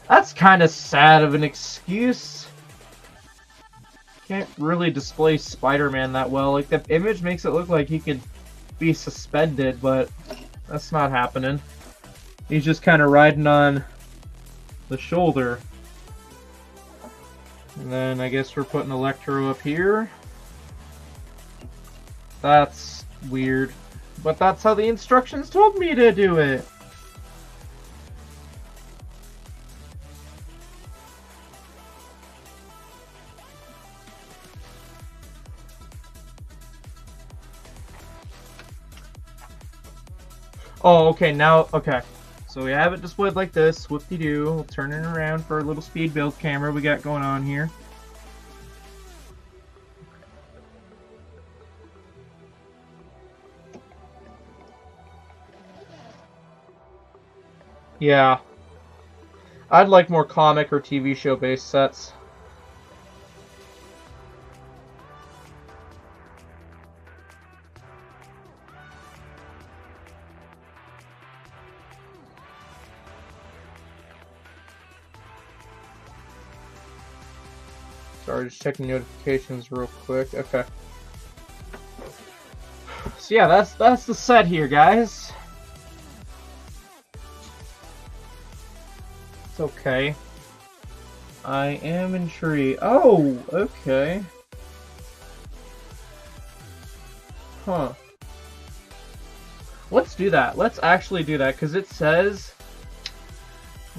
That's kind of sad of an excuse. Can't really display Spider-Man that well. Like, the image makes it look like he could be suspended, but that's not happening. He's just kind of riding on the shoulder. And then I guess we're putting Electro up here. That's weird. But that's how the instructions told me to do it. Oh, okay, now, okay. So we have it displayed like this, whoop-de-doo. We'll turn it around for a little speed build camera we got going on here. Yeah. I'd like more comic or TV show based sets. Sorry, just checking notifications real quick. Okay. So yeah, that's the set here, guys. It's okay. I am intrigued. Oh, okay. Huh. Let's do that. Let's actually do that, because it says...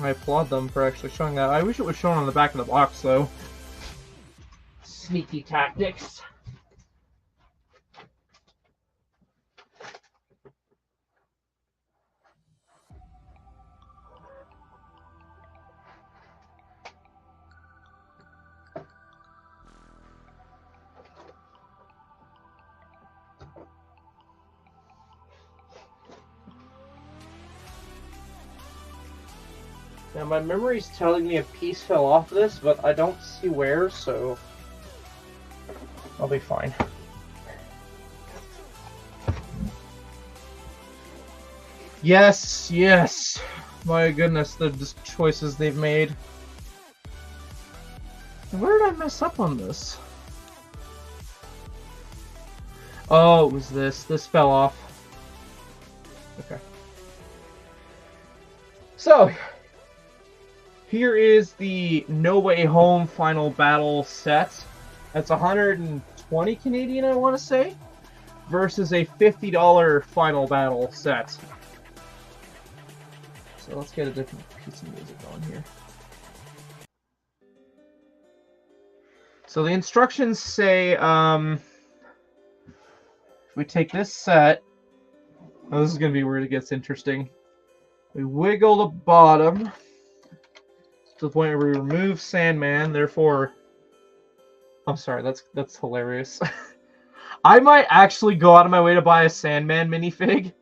I applaud them for actually showing that. I wish it was shown on the back of the box, though. Sneaky tactics. Now my memory's telling me a piece fell off this, but I don't see where, so I'll be fine. Yes, yes. My goodness, the choices they've made. Where did I mess up on this? Oh, it was this. This fell off. Okay. So, here is the No Way Home Final Battle set. That's 120 Canadian, I want to say, versus a $50 Final Battle set. So let's get a different piece of music on here. So the instructions say, if we take this set, oh, this is going to be where it gets interesting. We wiggle the bottom to the point where we remove Sandman, therefore... I'm sorry, that's hilarious. I might actually go out of my way to buy a Sandman minifig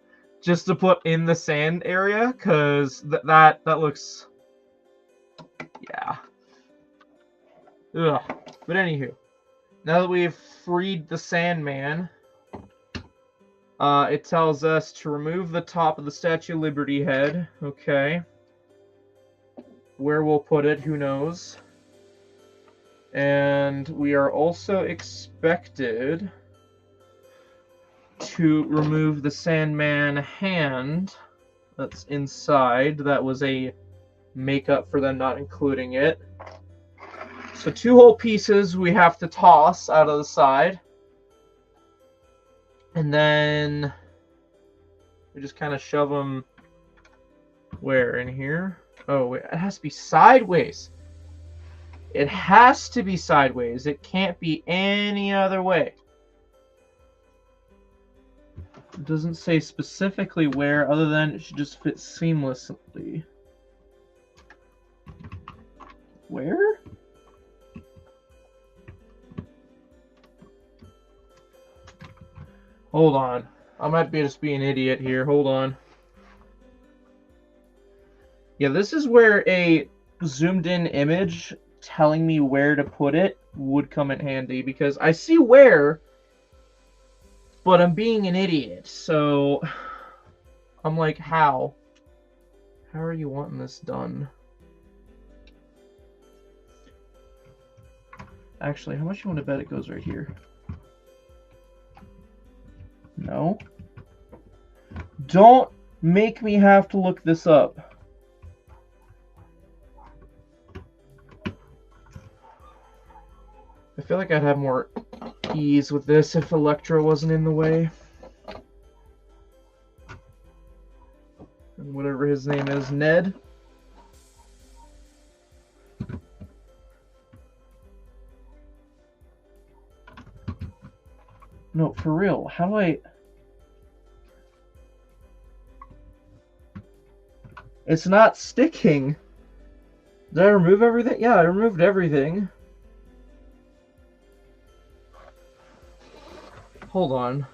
just to put in the sand area, because that looks... yeah. Ugh. But anywho, now that we've freed the Sandman, it tells us to remove the top of the Statue of Liberty head. Okay. Where we'll put it, who knows. And we are also expected to remove the Sandman hand that's inside. That was a makeup for them not including it. So 2 whole pieces we have to toss out of the side. And then we just kind of shove them where? In here? Oh, wait, it has to be sideways. It has to be sideways. It can't be any other way. It doesn't say specifically where, other than it should just fit seamlessly. Where? Hold on. I might be just be an idiot here. Hold on. Yeah, this is where a zoomed in image telling me where to put it would come in handy, because I see where, but I'm being an idiot. So I'm like, how? How are you wanting this done? Actually, how much you want to bet it goes right here? No. Don't make me have to look this up. I feel like I'd have more ease with this if Electro wasn't in the way. And whatever his name is, Ned. No, for real. How do I... It's not sticking. Did I remove everything? Yeah, I removed everything. Hold on.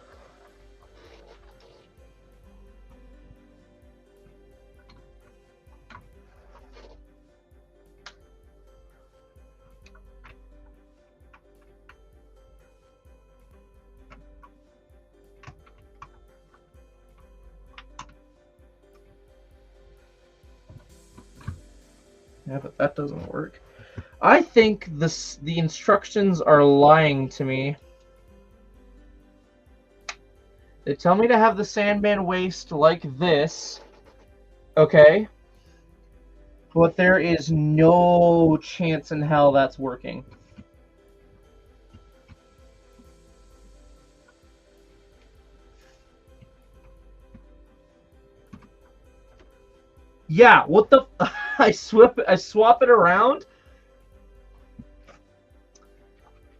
Yeah, but that doesn't work. I think the instructions are lying to me. They tell me to have the Sandman waist like this. Okay. But there is no chance in hell that's working. Yeah, what the... I swap it around?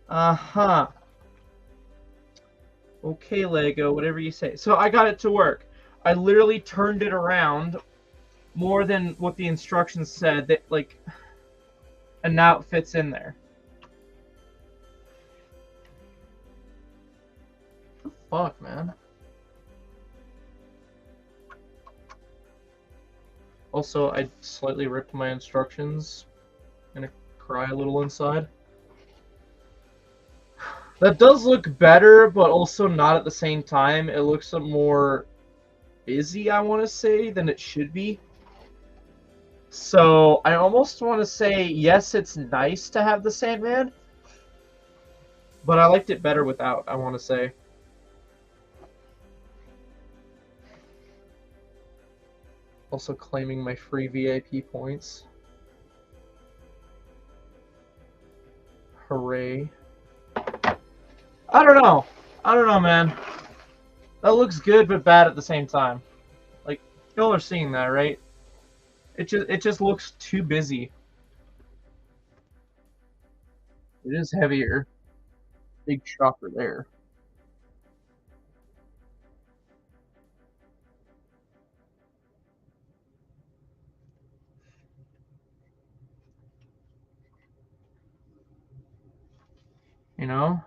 Uh-huh. Okay, Lego, whatever you say. So I got it to work. I literally turned it around more than what the instructions said, that, like, and now it fits in there. Fuck, man. Also, I slightly ripped my instructions. Gonna cry a little inside. That does look better, but also not at the same time. It looks more busy, I want to say, than it should be. So I almost want to say, yes, it's nice to have the Sandman, but I liked it better without, I want to say. Also claiming my free VIP points. Hooray. I don't know. I don't know, man. That looks good but bad at the same time. Like, y'all are seeing that, right? It just looks too busy. It is heavier. Big shocker there. You know?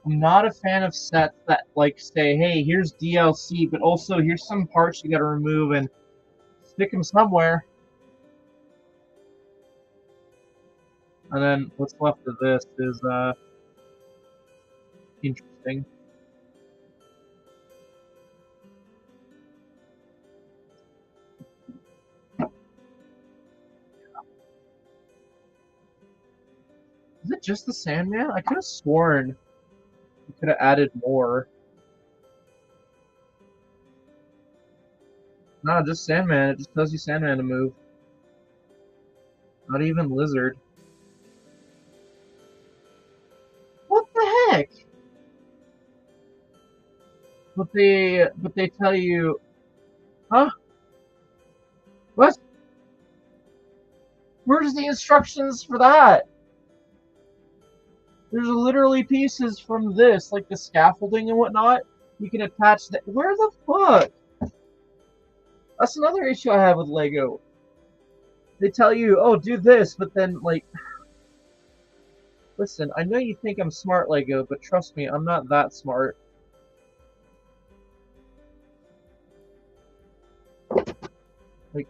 I'm not a fan of sets that, like, say, hey, here's DLC, but also here's some parts you gotta remove and stick them somewhere. And then what's left of this is, interesting. Is it just the Sandman? I could have sworn you could have added more. No, just Sandman. It just tells you Sandman to move. Not even lizard. What the heck? But they tell you, huh? What? Where's the instructions for that? There's literally pieces from this, like the scaffolding and whatnot. You can attach that. Where the fuck? That's another issue I have with Lego. They tell you, oh, do this, but then, like, listen, I know you think I'm smart, Lego, but trust me, I'm not that smart. Like,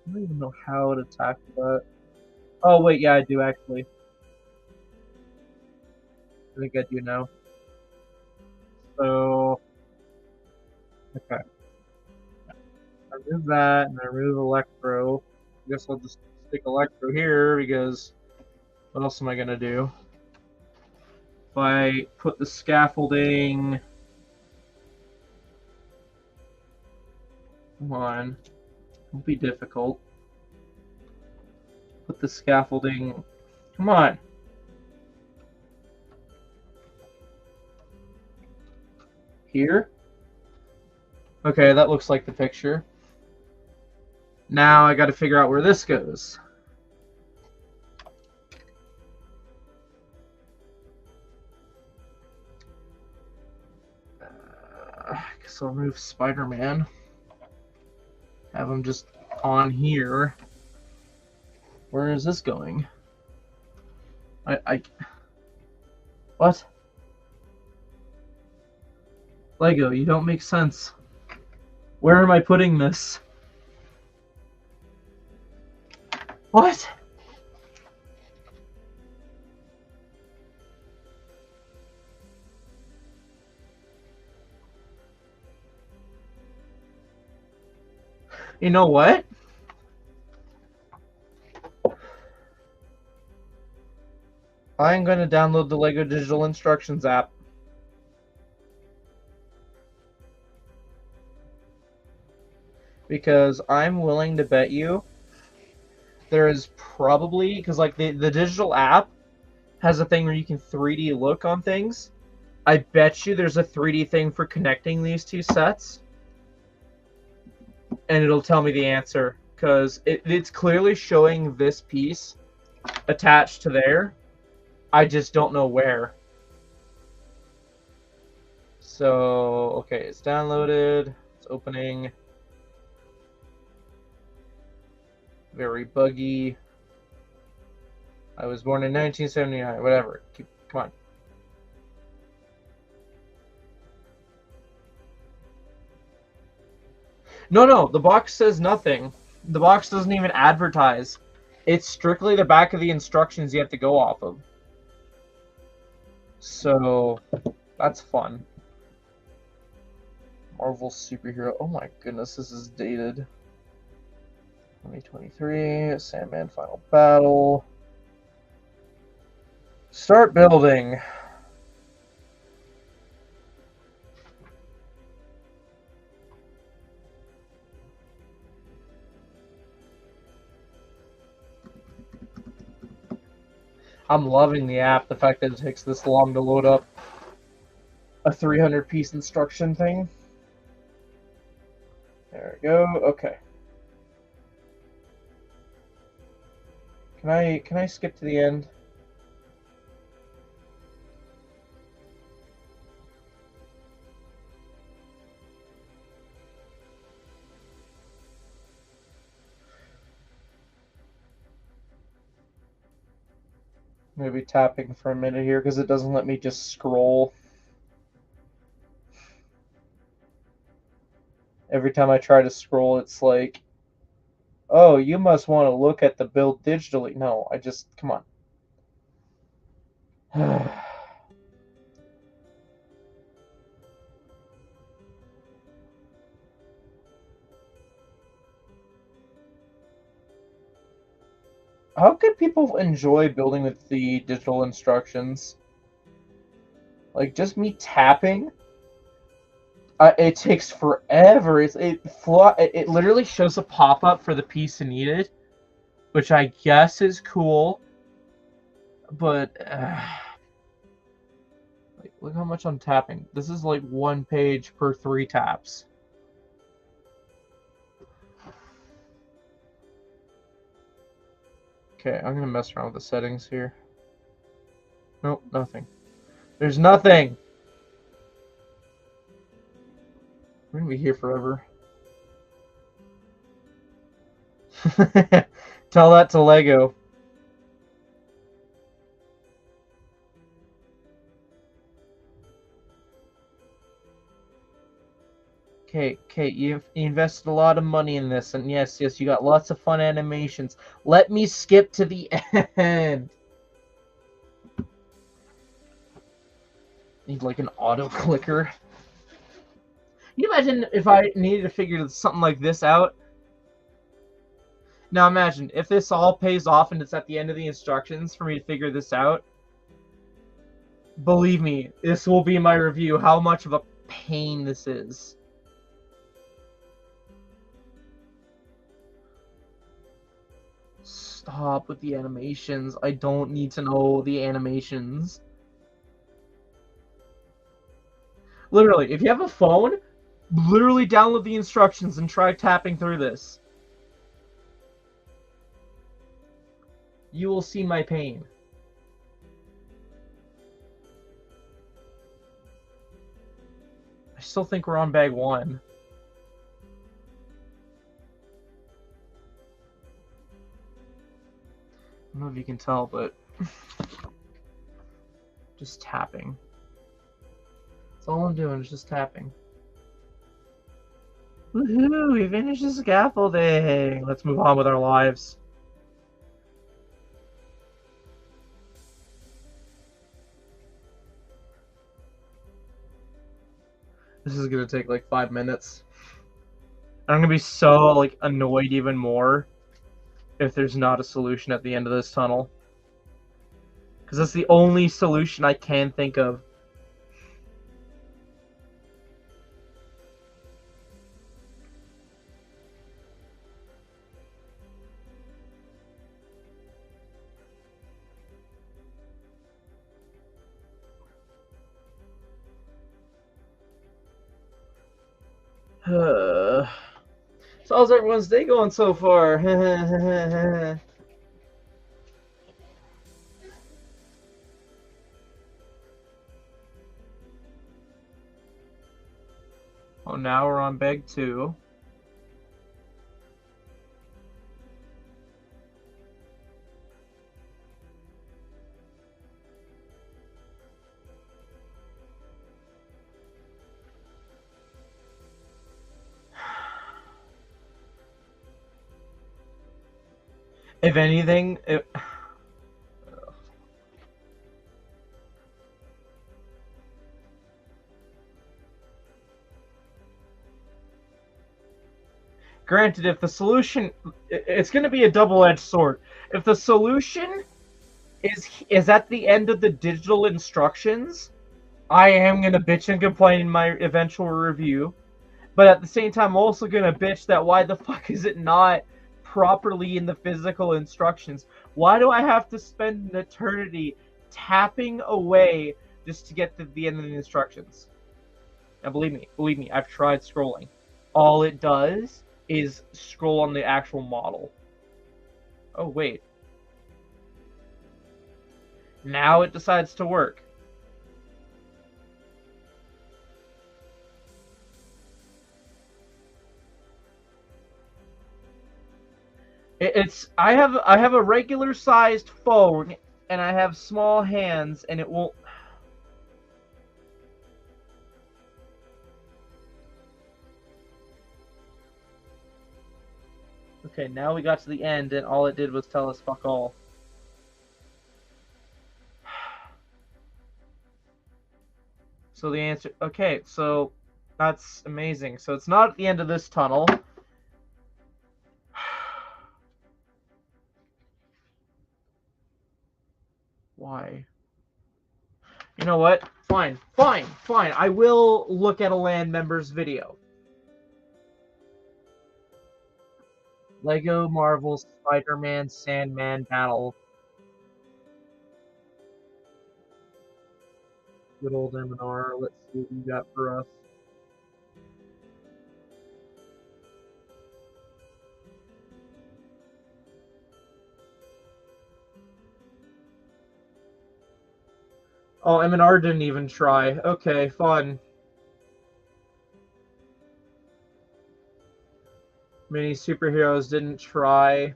I don't even know how to tackle that. Oh, wait, yeah, I do, actually. I think I do now. So, okay. I remove that, and I remove Electro. I guess I'll just stick Electro here, because what else am I going to do? If I put the scaffolding... Come on. Don't be difficult. Put the scaffolding... Come on! Here? Okay, that looks like the picture. Now I gotta figure out where this goes. I guess I'll move Spider-Man. Have him just on here. Where is this going? What? Lego, you don't make sense. Where am I putting this? What? You know what? I'm going to download the Lego Digital Instructions app. Because I'm willing to bet you there is probably, because like the digital app has a thing where you can 3D look on things. I bet you there's a 3D thing for connecting these two sets. And it'll tell me the answer. Because it's clearly showing this piece attached to there. I just don't know where. So, okay, it's downloaded. It's opening. Very buggy. I was born in 1979. Whatever. Come on. No, the box says nothing. The box doesn't even advertise. It's strictly the back of the instructions you have to go off of. So, that's fun. Marvel superhero. Oh my goodness, this is dated. 2023, Sandman Final Battle. Start building. I'm loving the app, the fact that it takes this long to load up a 300-piece instruction thing. There we go. Okay. Can I skip to the end? Maybe tapping for a minute here because it doesn't let me just scroll. Every time I try to scroll, it's like, oh, you must want to look at the build digitally. No, I just, come on. How could people enjoy building with the digital instructions? Like, just me tapping? It takes forever. It literally shows a pop-up for the piece needed, which I guess is cool, but like, look how much I'm tapping. This is like 1 page per 3 taps. Okay, I'm gonna mess around with the settings here. Nope, nothing. There's nothing! We're gonna be here forever. Tell that to Lego. Okay, you invested a lot of money in this, and yes, you got lots of fun animations. Let me skip to the end. Need like an auto clicker. Can you imagine if I needed to figure something like this out? Now imagine if this all pays off and it's at the end of the instructions for me to figure this out. Believe me, this will be my review, how much of a pain this is. Stop with the animations. I don't need to know the animations. Literally, if you have a phone, literally download the instructions and try tapping through this. You will see my pain. I still think we're on bag 1. I don't know if you can tell, but just tapping. That's all I'm doing is just tapping. Woohoo! We finished the scaffolding! Let's move on with our lives. This is gonna take like 5 minutes. I'm gonna be so like annoyed even more if there's not a solution at the end of this tunnel. Because that's the only solution I can think of. So how's everyone's day going so far? Oh, now we're on bag 2. If anything, granted, if the solution, it's going to be a double-edged sword. If the solution is at the end of the digital instructions, I am going to bitch and complain in my eventual review. But at the same time, I'm also going to bitch that why the fuck is it not properly in the physical instructions? Why do I have to spend an eternity tapping away just to get to the end of the instructions? Now, believe me, I've tried scrolling. All it does is scroll on the actual model. Oh, wait. Now it decides to work. I have a regular sized phone and I have small hands and it won't. Okay, now we got to the end and all it did was tell us fuck all. So the answer, okay, so that's amazing. So it's not at the end of this tunnel. Why? You know what? Fine. I will look at a land member's video. Lego Marvel Spider-Man Sandman battle. Good old M&R. Let's see what you got for us. Oh, M&R didn't even try. Okay, fun. Mini superheroes didn't try.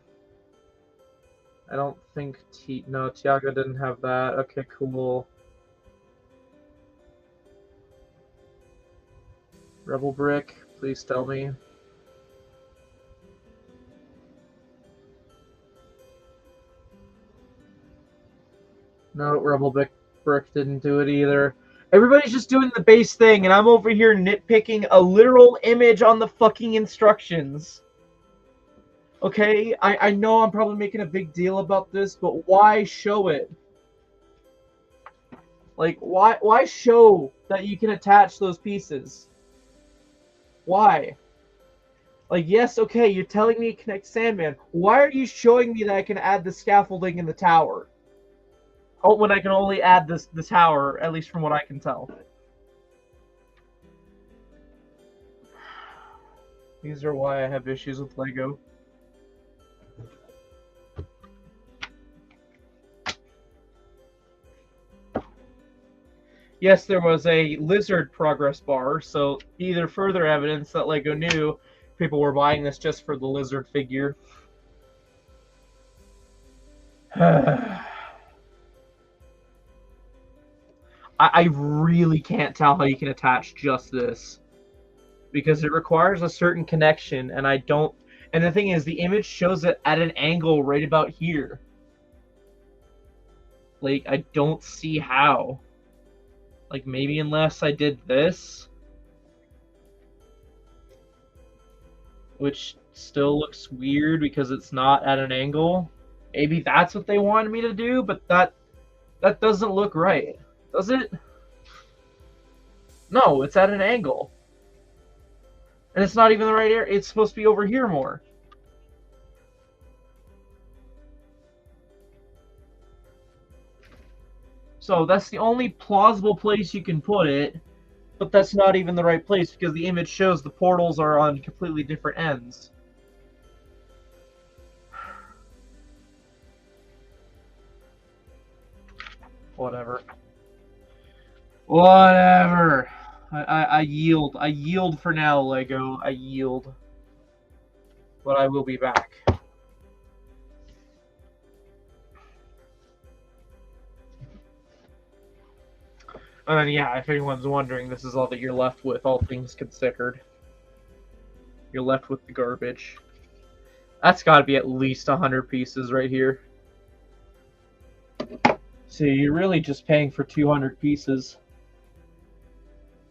I don't think no, Tiago didn't have that. Okay, cool. Rebel Brick, please tell me. No, Rebel Brick didn't do it either. Everybody's just doing the base thing, and I'm over here nitpicking a literal image on the fucking instructions. Okay, I know I'm probably making a big deal about this, but why show it? Like, why show that you can attach those pieces? Why? Like, yes, okay, you're telling me to connect Sandman. Why are you showing me that I can add the scaffolding in the tower? Oh, when I can only add the tower, at least from what I can tell. These are why I have issues with Lego. Yes, there was a lizard progress bar, so either further evidence that Lego knew people were buying this just for the lizard figure. I really can't tell how you can attach just this, because it requires a certain connection, and I don't. And the thing is, the image shows it at an angle right about here. Like, I don't see how. Like, maybe unless I did this, which still looks weird because it's not at an angle. Maybe that's what they wanted me to do, but that doesn't look right, does it? No, it's at an angle. And it's not even the right area. It's supposed to be over here more. So that's the only plausible place you can put it, but that's not even the right place because the image shows the portals are on completely different ends. Whatever. Whatever. I yield. I yield for now, Lego. I yield. But I will be back. And then, yeah, if anyone's wondering, this is all that you're left with, all things considered. You're left with the garbage. That's got to be at least 100 pieces right here. See, you're really just paying for 200 pieces.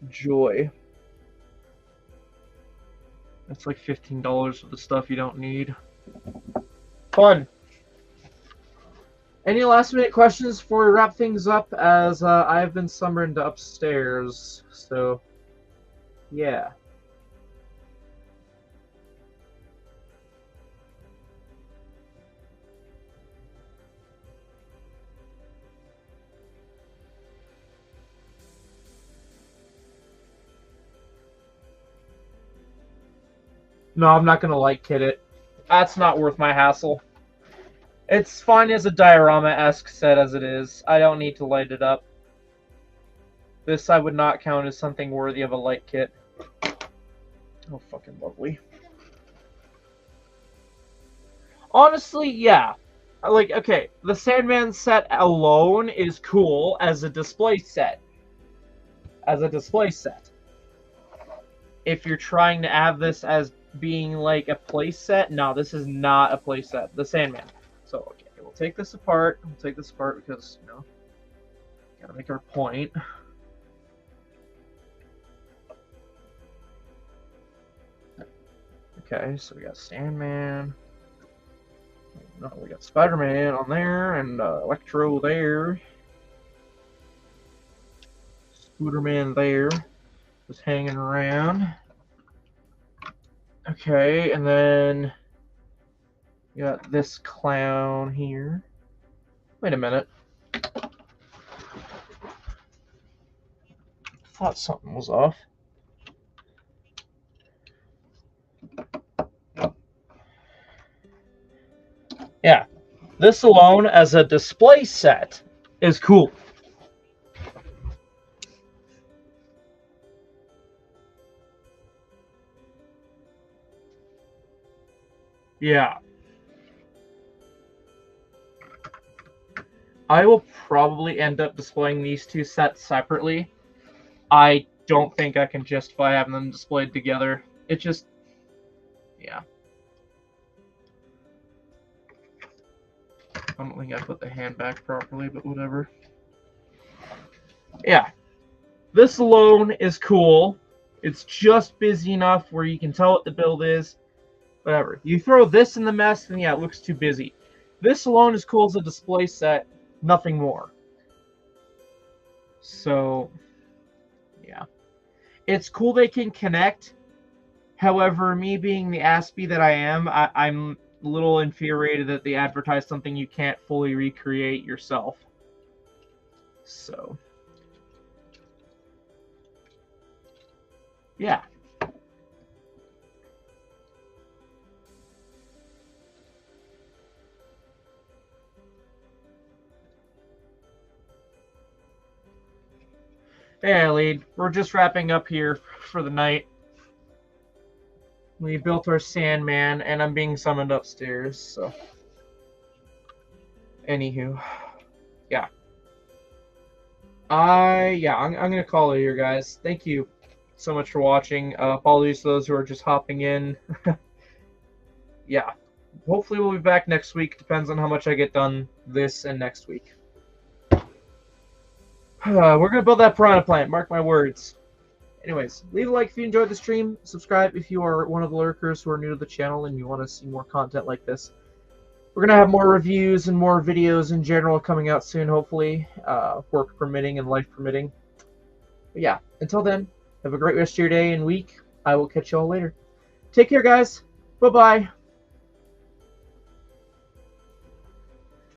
Joy. That's like $15 for the stuff you don't need. Fun. Any last minute questions before we wrap things up, as I've been summoned upstairs, so yeah. No, I'm not gonna light kit it. That's not worth my hassle. It's fine as a diorama-esque set as it is. I don't need to light it up. This I would not count as something worthy of a light kit. Oh, fucking lovely. Honestly, yeah. Like, okay, the Sandman set alone is cool as a display set. If you're trying to have this as being like a play set, no, this is not a play set. The Sandman. So, okay, we'll take this apart. We'll take this apart because, you know, gotta make our point. Okay, so we got Sandman. No, we got Spider-Man on there and Electro there. Spooderman there. Just hanging around. Okay, and then You got this clown here. Wait a minute. Thought something was off. Yeah, this alone as a display set is cool. Yeah. I will probably end up displaying these two sets separately. I don't think I can justify having them displayed together. It just, yeah. I don't think I put the hand back properly, but whatever. Yeah. This alone is cool. It's just busy enough where you can tell what the build is. Whatever. You throw this in the mess, then yeah, it looks too busy. This alone is cool as a display set. Nothing more. So, yeah. It's cool they can connect. However, me being the Aspie that I am, I'm a little infuriated that they advertise something you can't fully recreate yourself. So, yeah. Hey, Lead. We're just wrapping up here for the night. We built our Sandman, and I'm being summoned upstairs, so. Anywho. Yeah. I'm gonna call it here, guys. Thank you so much for watching. Apologies to those who are just hopping in. Yeah. Hopefully we'll be back next week. Depends on how much I get done this and next week. We're going to build that piranha plant. Mark my words. Anyways, leave a like if you enjoyed the stream. Subscribe if you are one of the lurkers who are new to the channel and you want to see more content like this. We're going to have more reviews and more videos in general coming out soon, hopefully. Work permitting and life permitting. But yeah, until then, have a great rest of your day and week. I will catch you all later. Take care, guys. Bye-bye.